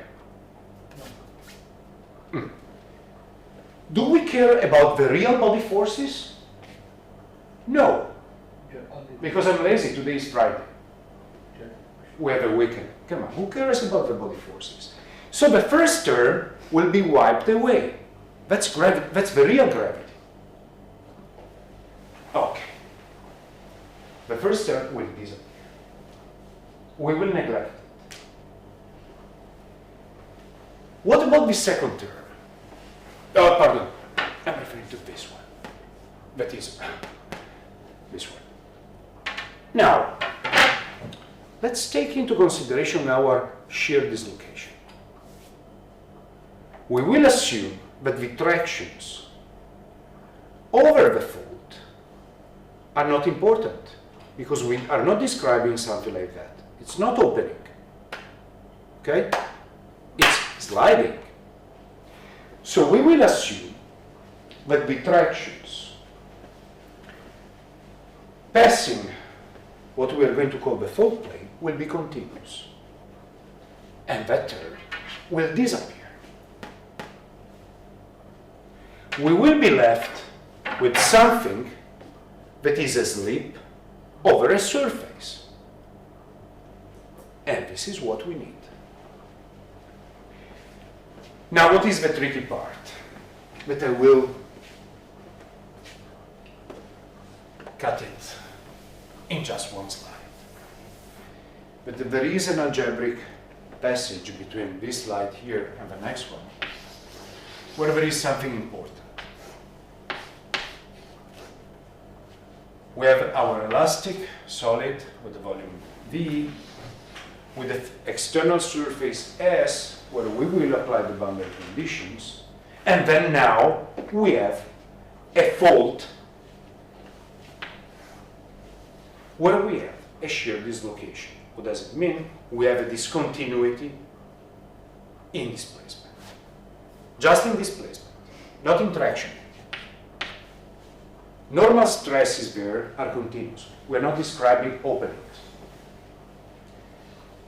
Do we care about the real body forces? No, because I'm lazy. Today is Friday. We have a weekend. Come on, who cares about the body forces? So the first term will be wiped away. That's gravity. That's the real gravity. Okay. The first term will disappear. We will neglect it. What about the second term? Oh, pardon. I'm referring to this one. That is this one. Now, let's take into consideration our shear dislocation. We will assume that the tractions over the fault are not important because we are not describing something like that. It's not opening. Okay? It's sliding. So we will assume that the tractions passing what we are going to call the fault plane will be continuous. And that term will disappear. We will be left with something that is a slip over a surface. And this is what we need. Now, what is the tricky part? That I will cut it in just one slide. But there is an algebraic passage between this slide here and the next one, where there is something important. We have our elastic solid with the volume V, with the external surface S, where we will apply the boundary conditions, and then now we have a fault where we have a shear dislocation. What does it mean? We have a discontinuity in displacement. Just in displacement, not in traction. Normal stresses there are continuous. We're not describing openings.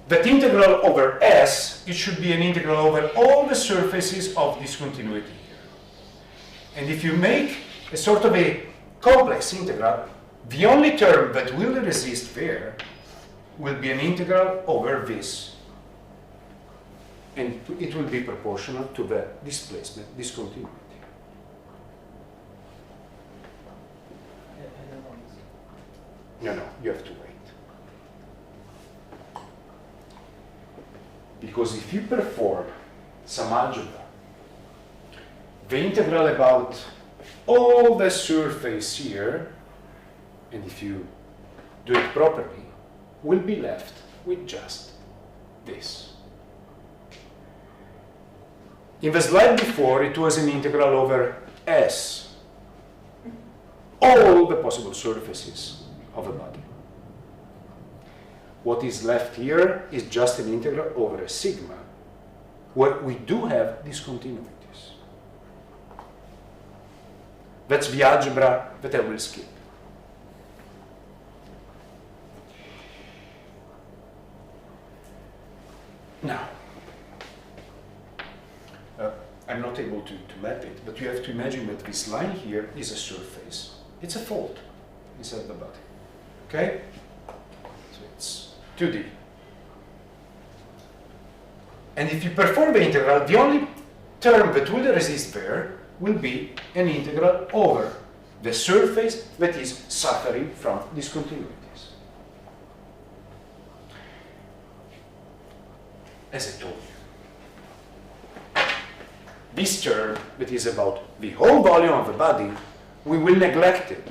That integral over S, it should be an integral over all the surfaces of discontinuity here. And if you make a sort of a complex integral, the only term that will resist there will be an integral over this. And it will be proportional to the displacement discontinuity. No, you have to wait. Because if you perform some algebra, the integral about all the surface here, and if you do it properly, will be left with just this. In the slide before, it was an integral over S, all the possible surfaces of a body. What is left here is just an integral over a sigma, where we do have discontinuities. That's the algebra that I will skip. Now, I'm not able to map it, but you have to imagine that this line here is a surface. It's a fault inside the body. Okay? So it's 2D. And if you perform the integral, the only term that will resist there will be an integral over the surface that is suffering from discontinuities. As I told you, this term that is about the whole volume of the body, we will neglect it.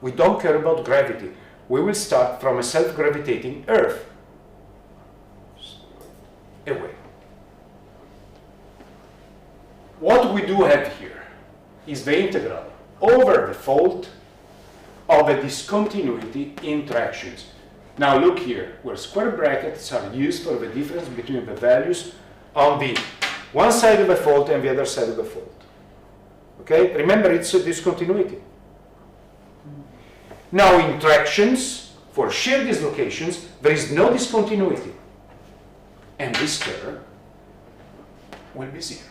We don't care about gravity. We will start from a self-gravitating Earth. Away. What we do have here is the integral over the fault of a discontinuity in tractions. Now look here, where square brackets are used for the difference between the values on the one side of the fault and the other side of the fault. Okay? Remember, it's a discontinuity. Now in tractions, for shear dislocations, there is no discontinuity. And this term will be 0.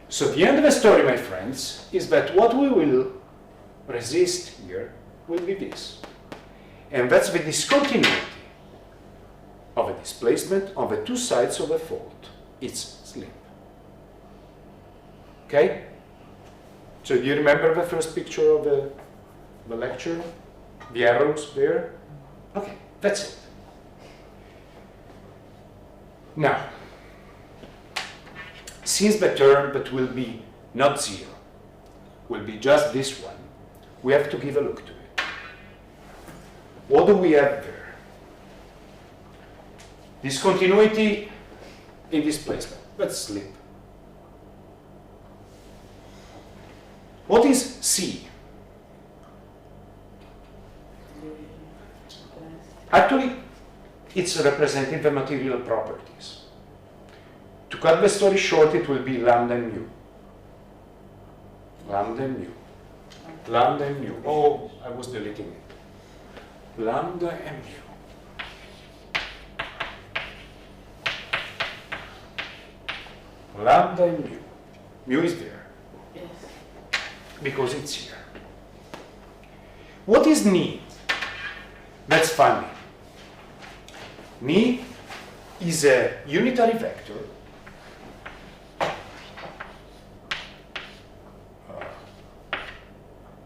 So the end of the story, my friends, is that what we will resist here will be this. And that's the discontinuity of a displacement on the two sides of a fault. It's slip. Okay? So do you remember the first picture of the lecture? The arrows there? Okay, that's it. Now, since the term that will be not 0 will be just this one, we have to give a look to it. What do we have there? Discontinuity in displacement. Let's slip. What is C? Actually, it's representing the material properties. To cut the story short, it will be lambda and mu. Lambda and mu. Lambda and mu. Oh, I was deleting it. Lambda and mu. Lambda and mu. Mu is there Yes. because it's here. What is ni? That's funny. Ni is a unitary vector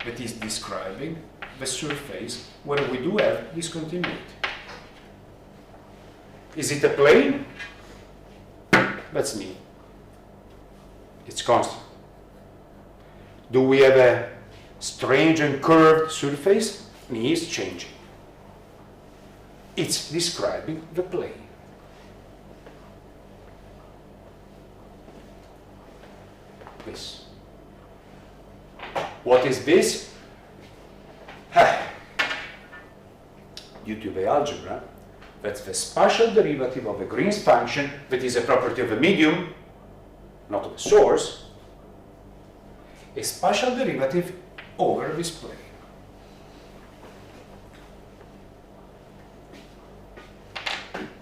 that is describing the surface where we do have discontinuity. Is it a plane? That's ni. It's constant. Do we have a strange and curved surface? Ni is changing. It's describing the plane. This. What is this? Due to the algebra, that's the spatial derivative of a Green's function that is a property of a medium, not of a source, a spatial derivative over this plane.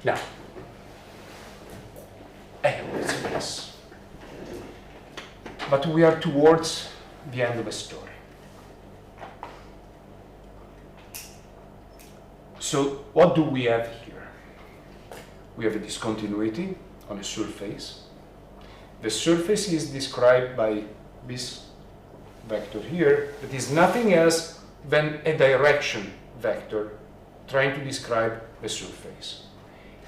Now, it's a mess. But we are towards the end of the story. So what do we have here? We have a discontinuity on a surface. The surface is described by this vector here that is nothing else than a direction vector trying to describe the surface.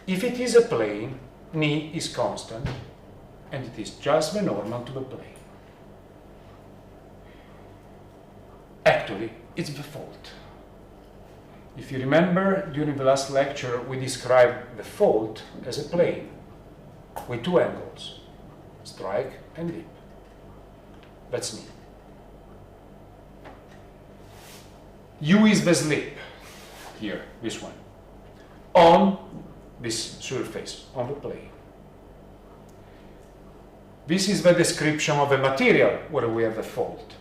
If it is a plane, ni is constant, and it is just the normal to the plane. Actually, it's the fault. If you remember, during the last lecture, we described the fault as a plane with two angles, strike and dip. That's ni. U is the slip, here, this one, on this surface, on the plane. This is the description of a material where we have a fault.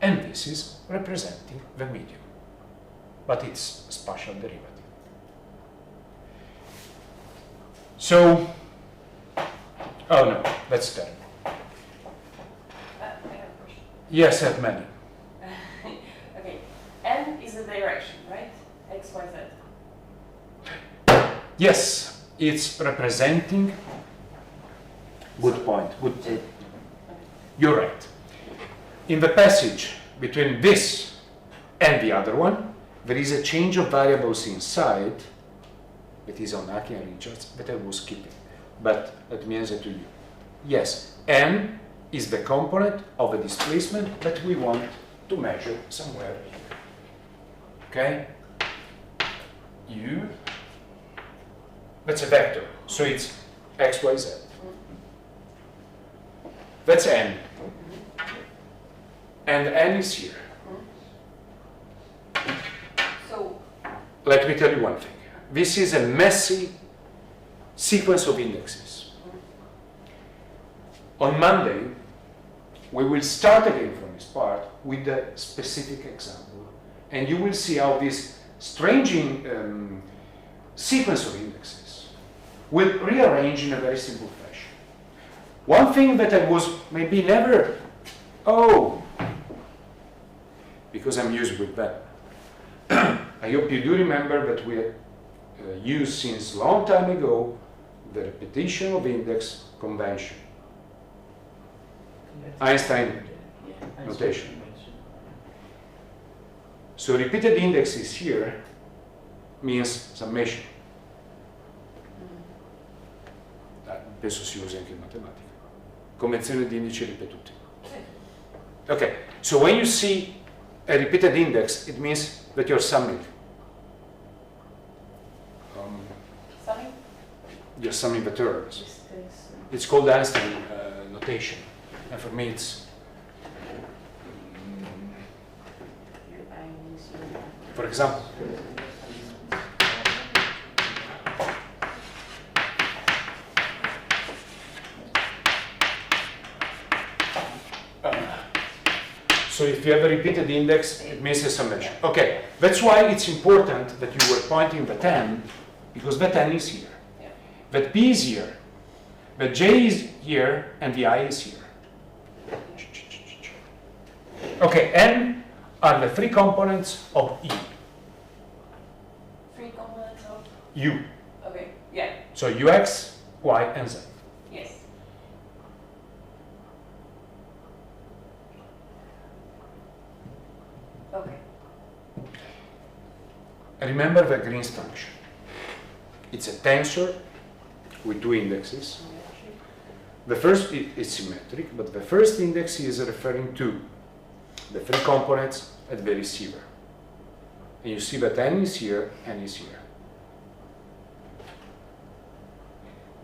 And this is representing the medium, but it's spatial derivative. So, oh no, that's terrible. I have a question. Yes, I have many. Okay, n is the direction, right? X, Y, Z. Yes, it's representing. Good point. Good. You're right. In the passage between this and the other one, there is a change of variables inside that is on Aki and Richards that I was skipping. But let me answer to you. Yes, n is the component of a displacement that we want to measure somewhere here. Okay? U, that's a vector, so it's x, y, z. That's n. And n is here. So, Let me tell you one thing. This is a messy sequence of indexes. On Monday, we will start again from this part with the specific example. And you will see how this strange sequence of indexes will rearrange in a very simple fashion. One thing that I was maybe never, because I'm used with that. I hope you do remember that we used since long time ago the repetition of index convention, Einstein notation. So repeated indexes here means summation. Penso si usa anche in matematica. Convenzione di indici ripetuti. Okay, so when you see a repeated index, it means that you're summing. summing? You're summing the terms. It's called Einstein notation. And for me, it's, for example, So if you have a repeated index, it means a summation. Okay, that's why it's important that you were pointing the 10, because the 10 is here. Yeah. That P is here, that J is here, and the I is here. Okay, N are the three components of E. Three components of. U. Okay. Yeah. So UX, Y, and Z. Yes. Okay. Remember the Green's function. It's a tensor with two indexes. The first is symmetric, but the first index is referring to the three components at the receiver. And you see that N is here, N is here.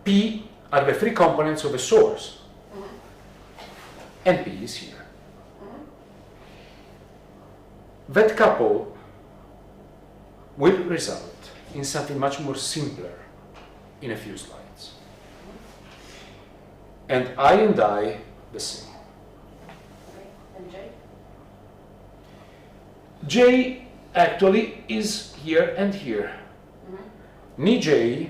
P are the three components of the source, and P is here. That couple will result in something much more simpler in a few slides. And I the same. Okay. And J? J actually is here and here. Ni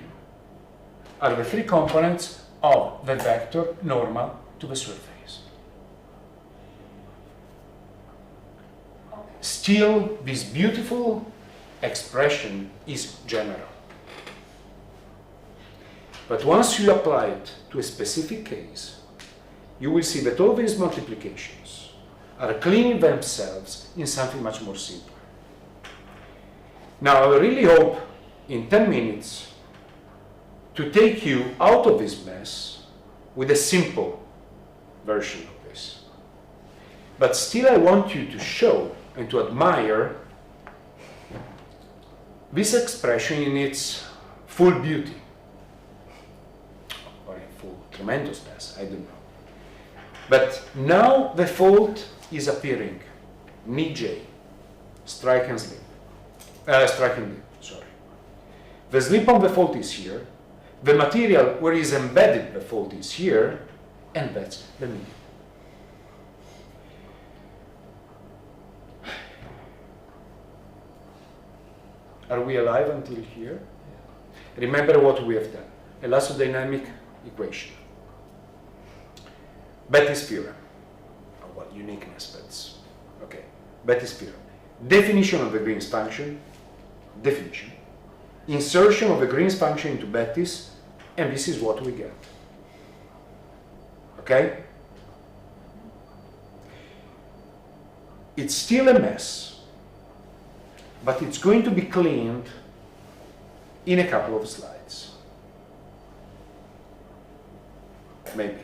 are the three components of the vector normal to the surface. Still, this beautiful expression is general. But once you apply it to a specific case, you will see that all these multiplications are cleaning themselves in something much more simple. Now, I really hope in 10 minutes to take you out of this mess with a simple version of this. But still, I want you to show and to admire this expression in its full beauty, or in full tremendousness, I don't know. But now the fault is appearing, Ni J, strike and slip, strike and dip, sorry. The slip on the fault is here, the material where is embedded the fault is here, and that's the medium. Are we alive until here? Remember what we have done. Elastodynamic equation. Betti's theorem. Oh, well, uniqueness, but it's okay. Betti's theorem. Definition of the Green's function. Definition. Insertion of the Green's function into Betti's, and this is what we get. Okay? It's still a mess, but it's going to be cleaned in a couple of slides. Maybe.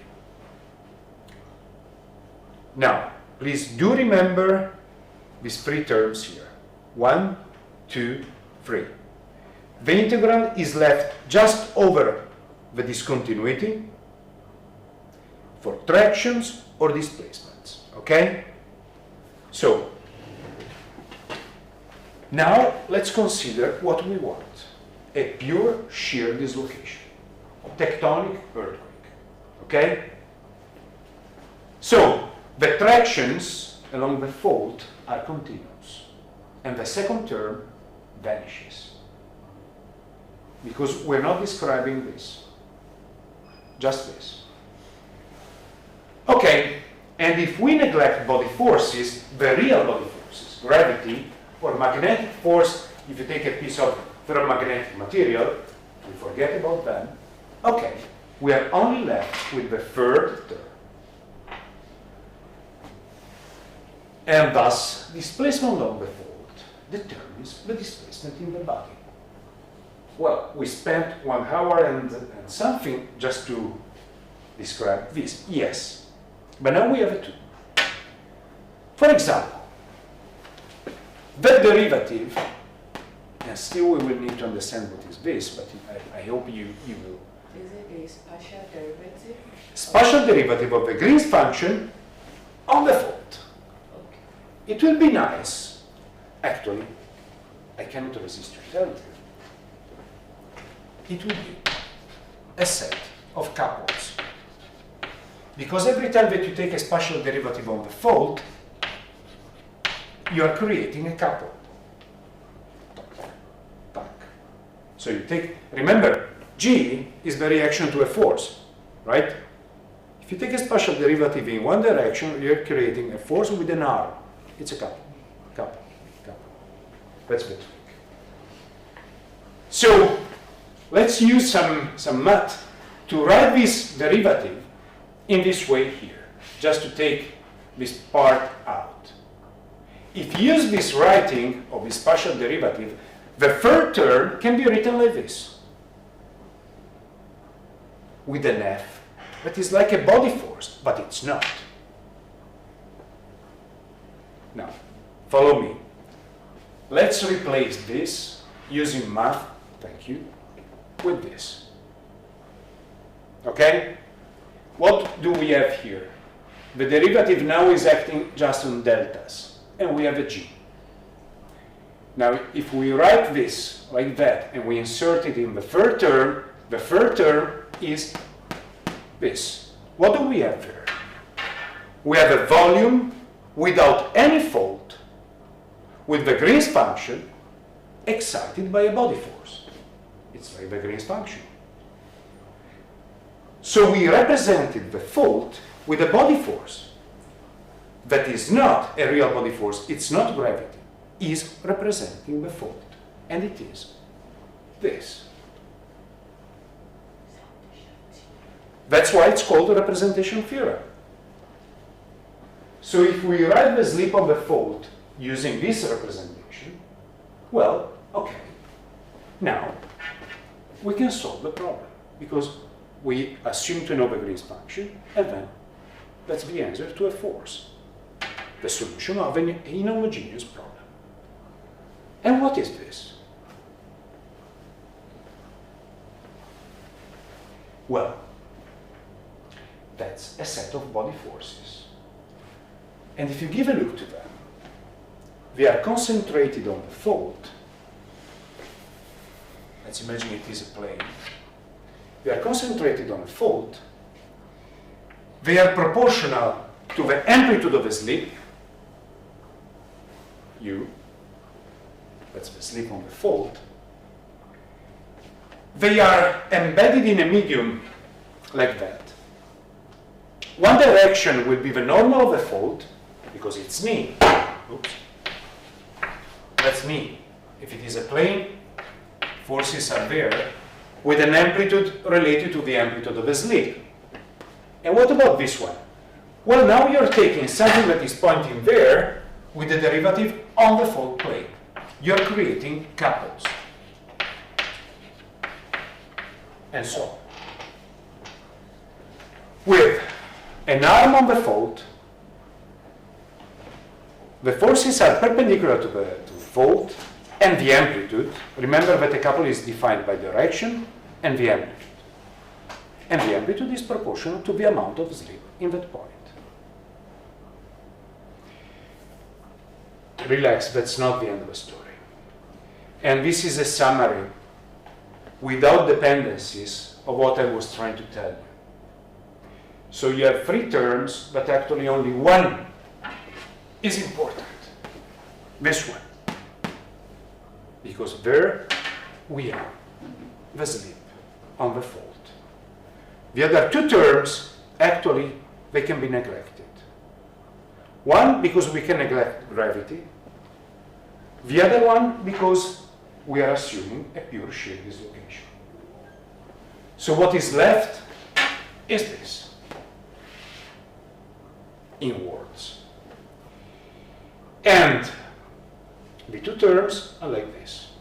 Now, please do remember these three terms here. 1, 2, 3. The integral is left just over the discontinuity for tractions or displacements. Okay? So, now let's consider what we want. A pure shear dislocation. Tectonic earthquake. Okay? So, the tractions along the fault are continuous. And the second term vanishes. Because we're not describing this. Just this. Okay, and if we neglect body forces, the real body forces, gravity or magnetic force, if you take a piece of ferromagnetic material, we forget about them, okay, we are only left with the third term. And thus, displacement along the fault determines the displacement in the body. Well, we spent 1 hour and something just to describe this. Yes, but now we have a 2. For example, the derivative, and still we will need to understand what is this, but I hope you will. Is it a spatial derivative? Spatial derivative of the Green's function on the fault. Okay. It will be nice. Actually, I cannot resist to tell you. It will be a set of couples Because every time that you take a spatial derivative on the fault, you are creating a couple. Tac. So you take, remember, G is the reaction to a force, right? If you take a spatial derivative in one direction, you're creating a force with an arm. It's a couple, couple, couple. That's good. So let's use some math to write this derivative in this way here, just to take this part out. If you use this writing of this partial derivative, the third term can be written like this, with an F that is like a body force, but it's not. Now, follow me. Let's replace this using math, thank you, with this. Okay? What do we have here? The derivative now is acting just on deltas, and we have a G. Now, if we write this like that, and we insert it in the third term is this. What do we have there? We have a volume without any fault, with the Green's function excited by a body force. It's like the Green's function. So we represented the fault with a body force that is not a real body force, it's not gravity, is representing the fault. And it is this. That's why it's called the representation theorem. So if we write the slip of the fault using this representation, well, okay, now we can solve the problem because we assume to know the Green's function, and then that's the answer to a force, the solution of an inhomogeneous problem. And what is this? Well, that's a set of body forces. And if you give a look to them, they are concentrated on the fault. Let's imagine it is a plane. They are concentrated on the fault. They are proportional to the amplitude of the slip, U. That's the slip on the fault. They are embedded in a medium like that. One direction will be the normal of the fault, because it's me. Oops. That's me. If it is a plane, forces are there with an amplitude related to the amplitude of the slip. And what about this one? Well, now you're taking something that is pointing there with the derivative on the fault plane. You're creating couples. And so on. With an arm on the fault, the forces are perpendicular to the fault and the amplitude. Remember that a couple is defined by direction and the amplitude. And the amplitude is proportional to the amount of slip in that point. Relax, that's not the end of the story. And this is a summary without dependencies of what I was trying to tell you. So you have three terms, but actually only one is important. This one. Because there we have the slip on the fault. The other two terms, actually, they can be neglected. One, because we can neglect gravity. The other one, because we are assuming a pure shear dislocation. So what is left is this, in words. And the two terms are like this.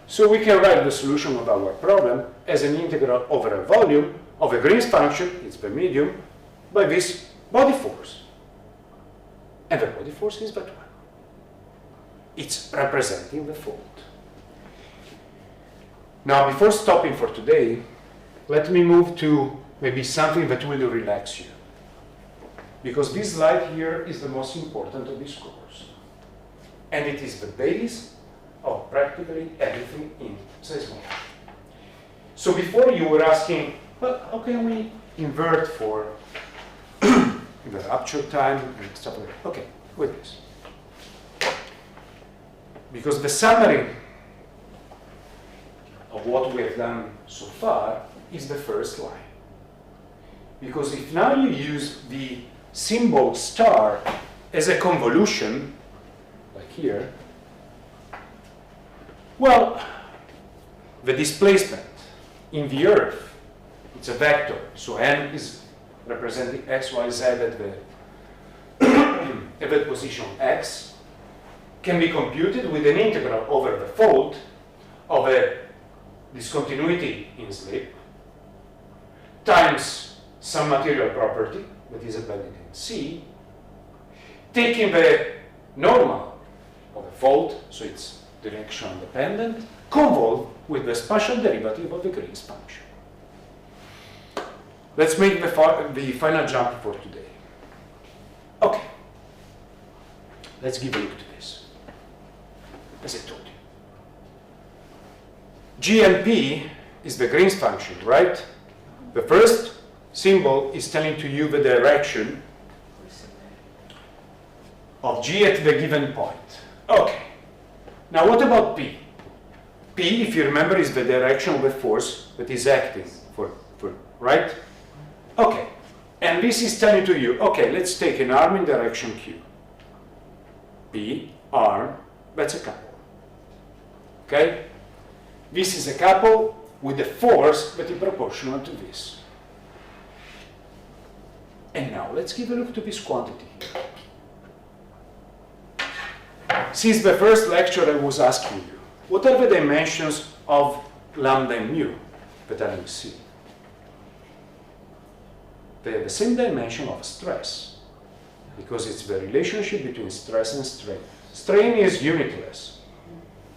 So we can write the solution of our problem as an integral over a volume of a Green's function, it's the medium, by this body force. And the body force is that one. It's representing the fault. Now, before stopping for today, let me move to maybe something that will relax you. Because this slide here is the most important of this course. And it is the base of practically everything in seismology. So before you were asking, well, how can we invert for the rupture time and stuff like that. Okay, with this. Because the summary of what we have done so far is the first line. Because if now you use the symbol star as a convolution, like here, well, the displacement in the Earth, it's a vector, so n is representing x, y, z at the at the position x, can be computed with an integral over the fold of a discontinuity in slip times some material property that is embedded in C, taking the normal of the fold, so it's direction dependent, convolve with the spatial derivative of the Green's function. Let's make the final jump for today. Okay. Let's give a look to this. As I told you. G and P is the Green's function, right? The first symbol is telling to you the direction of G at the given point. Okay. Now what about P? P, if you remember, is the direction of the force that is acting for right? Okay. And this is telling to you, okay, let's take an arm in direction Q. P, arm, that's a couple. Okay? This is a couple with a force that is proportional to this. And now let's give a look to this quantity here. Since the first lecture I was asking you, what are the dimensions of lambda and mu that are in C? They have the same dimension of stress, because it's the relationship between stress and strain. Strain is unitless,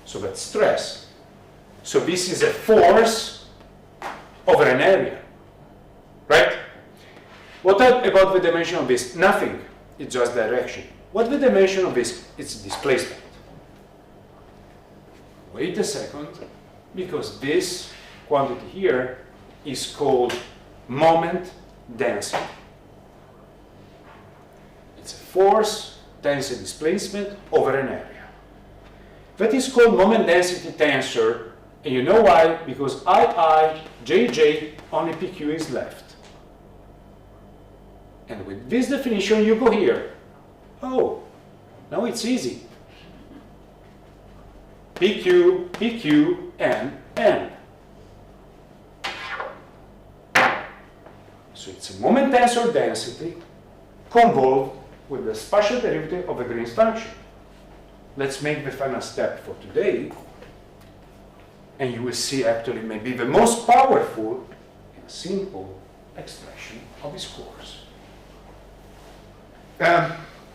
so that's stress. So this is a force over an area, right? What about the dimension of this? Nothing, it's just direction. What's the dimension of this? It's displacement. Wait a second, because this quantity here is called moment density. It's a force times a displacement over an area. That is called moment density tensor, and you know why? Because II, JJ, only PQ is left. And with this definition you go here. Oh, now it's easy. PQ, PQ, N, N. So it's a moment tensor density convolved with the spatial derivative of the Green's function. Let's make the final step for today, and you will see actually maybe the most powerful and simple expression of this course.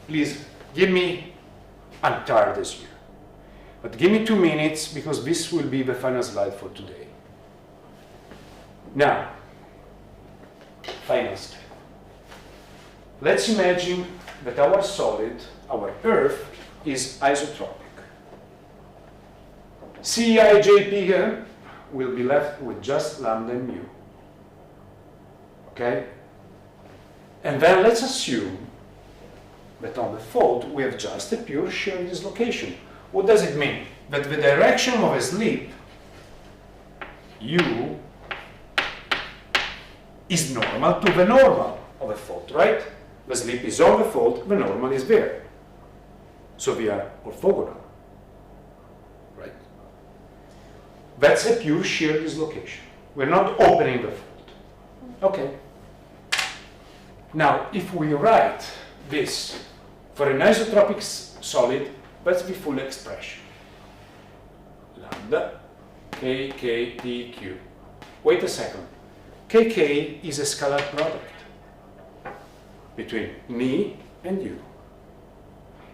Please give me, I'm tired this year, but give me 2 minutes because this will be the final slide for today. Now, final step. Let's imagine that our solid, our Earth, is isotropic. CIJP will be left with just lambda and mu. Okay? And then let's assume that on the fold we have just a pure shear dislocation. What does it mean? That the direction of a slip, U, is normal to the normal of a fold, right? The slip is on the fold, the normal is there. So we are orthogonal, right? That's a pure shear dislocation. We're not opening the fold. Okay. Now, if we write this for an isotropic solid, that's the full expression. Lambda, K, K, P, Q. Wait a second. KK is a scalar product between me and you.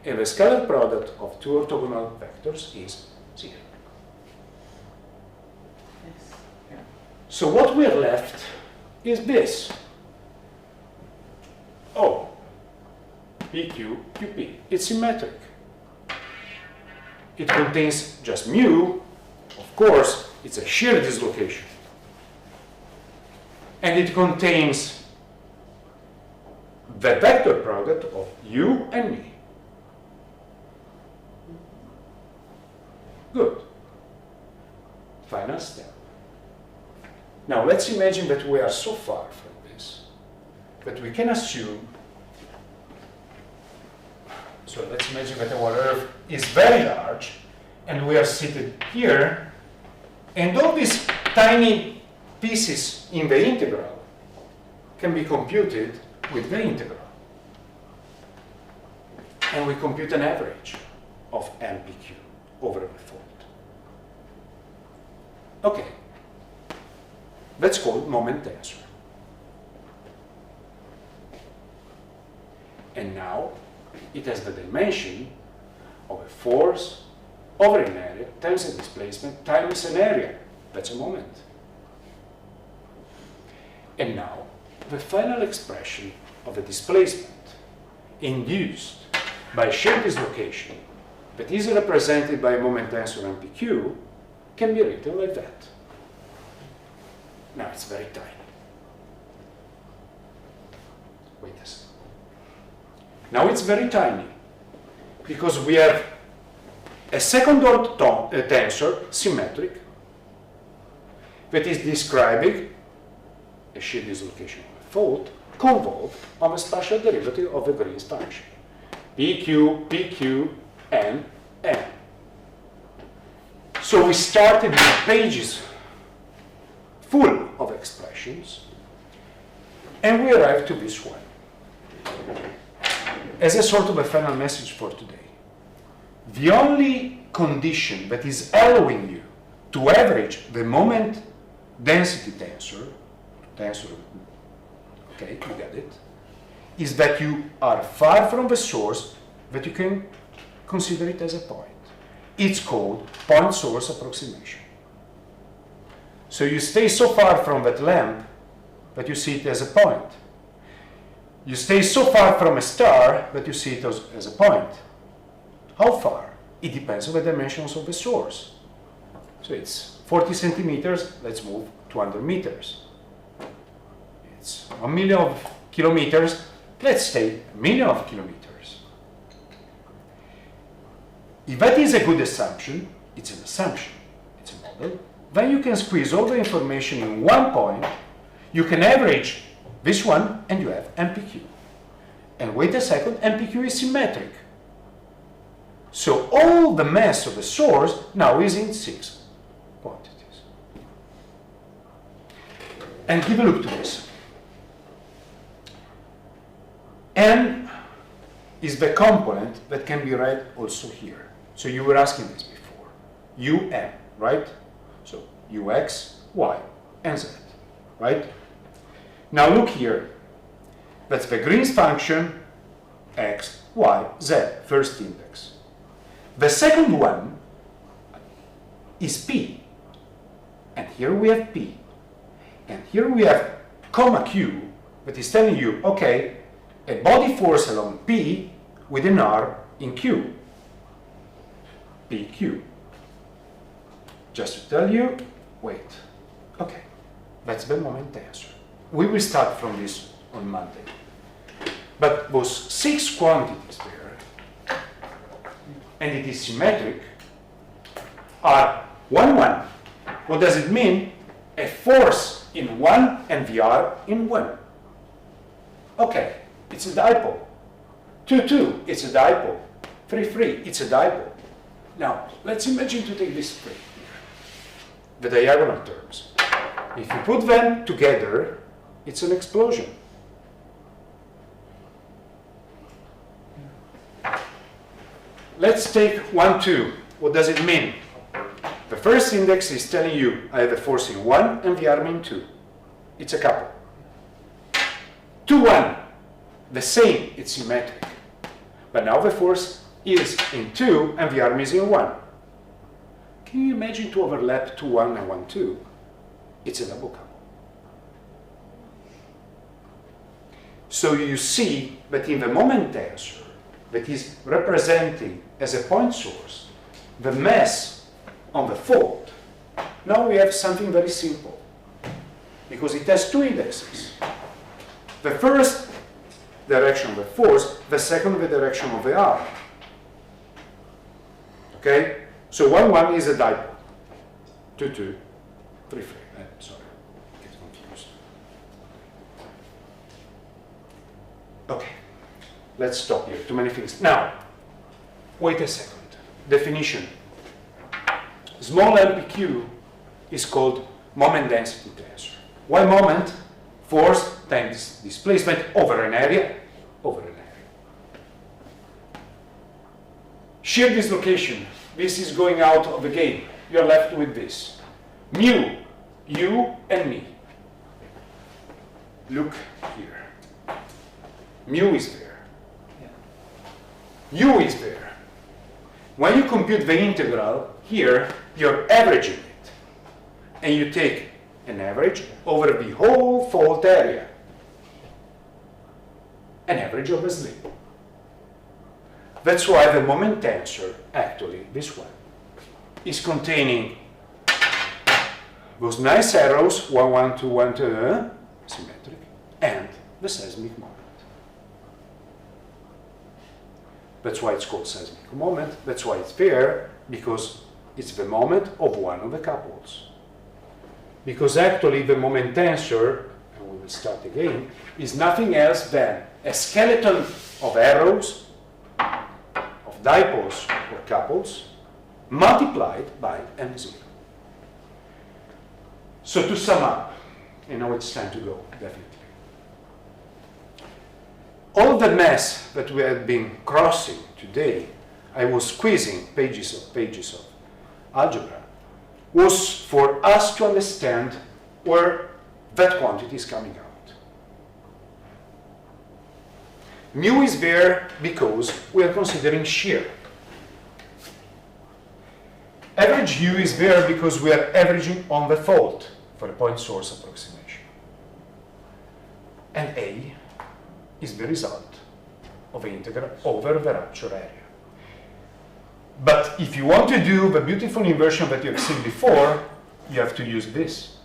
And the scalar product of 2 orthogonal vectors is 0. Yes. Yeah. So what we're left is this. Oh, PQ, QP. It's symmetric. It contains just mu. Of course, it's a shear dislocation. And it contains the vector product of you and me. Good. Final step. Now let's imagine that we are so far from this that we can assume, so let's imagine that our Earth is very large and we are seated here, and all these tiny pieces in the integral can be computed with the integral. And we compute an average of MPQ over the fold. Okay, that's called moment tensor. And now it has the dimension of a force over an area times a displacement times an area. That's a moment. And now the final expression of the displacement induced by shear dislocation that is represented by a moment tensor MPQ can be written like that. Now it's very tiny. Wait a second. Now it's very tiny because we have a second order tensor, symmetric, that is describing a shear dislocation of a fold convolved of a spatial derivative of the Green's function. PQ, PQ, N, N. So we started with pages full of expressions, and we arrived to this one. As a sort of a final message for today, the only condition that is allowing you to average the moment density tensor, okay, you get it, is that you are far from the source that you can consider it as a point. It's called point source approximation. So you stay so far from that lamp that you see it as a point. You stay so far from a star that you see it as a point. How far? It depends on the dimensions of the source. So it's 40 centimeters, let's move 200 meters. It's 1 million of kilometers, let's stay 1 million of kilometers. If that is a good assumption, it's an assumption, it's a model, then you can squeeze all the information in one point, you can average this one, and you have MPQ. And wait a second, MPQ is symmetric. So all the mass of the source now is in 6 quantities. And give a look to this. N is the component that can be read also here. So you were asking this before. UN, right? So UX, Y, and Z, right? Now look here. That's the Green's function, X, Y, Z, first index. The second one is P. And here we have P. And here we have comma Q that is telling you, okay, a body force along P with an R in Q. PQ. Just to tell you, wait. Okay, that's the moment tensor. We will start from this on Monday. But those 6 quantities there, and it is symmetric, are 1, 1. What does it mean? A force in 1 and VR in 1. Okay, it's a dipole. 2, 2, it's a dipole. 3, 3, it's a dipole. Now, let's imagine to take this 3 here, the diagonal terms. If you put them together, it's an explosion. Let's take 1, 2. What does it mean? The first index is telling you I have a force in 1 and the arm in 2. It's a couple. 2, 1. The same, it's symmetric. But now the force is in 2 and the arm is in 1. Can you imagine to overlap 2, 1 and 1, 2? It's a double couple. So you see that in the moment tensor that is representing as a point source the mass on the fold, now we have something very simple because it has 2 indexes. The direction of the force, the second the direction of the arm. Okay? So 1, 1 is a dipole. 2, 2, 3, 3. Sorry, get confused. Okay, let's stop here. Too many things. Now, wait a second. Definition. Small MPQ is called moment density tensor. Why moment? Force times displacement over an area, over an area. Shear dislocation. This is going out of the game. You're left with this. Mu, you and me. Look here. Mu is there. U is there. When you compute the integral, here, you're averaging it. And you take an average over the whole fault area. An average of a slip. That's why the moment tensor, actually, this one, is containing those nice arrows, 1, 1, 2, 1, 2, symmetric, and the seismic moment. That's why it's called seismic moment. That's why it's there, because it's the moment of one of the couples. Because actually the moment tensor, and we will start again, is nothing else than a skeleton of arrows, of dipoles or couples, multiplied by M0. So to sum up, and now it's time to go, definitely. All the mess that we have been crossing today, I was squeezing pages of algebra, was for us to understand where that quantity is coming out. Mu is there because we are considering shear. Average U is there because we are averaging on the fault for a point source approximation. And A is the result of the integral over the rupture area. But if you want to do the beautiful inversion that you have seen before, you have to use this.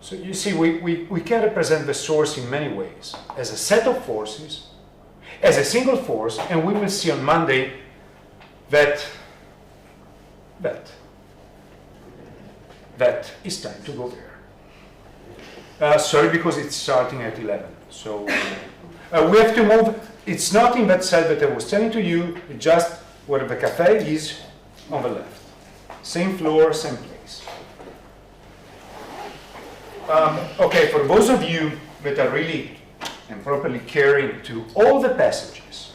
So you see, we can represent the source in many ways, as a set of forces, as a single force, and we will see on Monday that is time to go there. Sorry, because it's starting at 11. So we have to move. It's not in that cell that I was telling to you, it's just where the cafe is on the left. Same floor, same place. Okay, for those of you that are really and properly caring to all the passages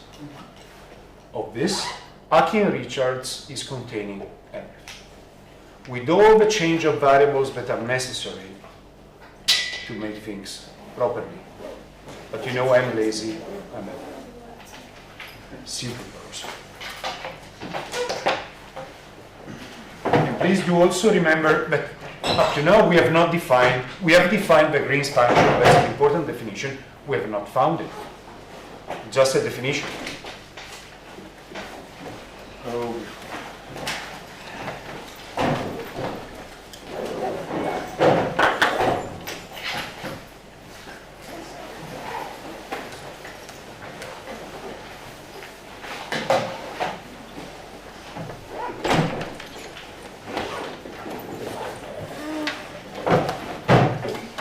of this, Aki and Richards is containing everything, with all the change of variables that are necessary to make things properly. But you know, I'm lazy, I'm a simple person. And please do also remember that up to now we have defined the Green's function. That's an important definition. We have not found it. Just a definition. Oh.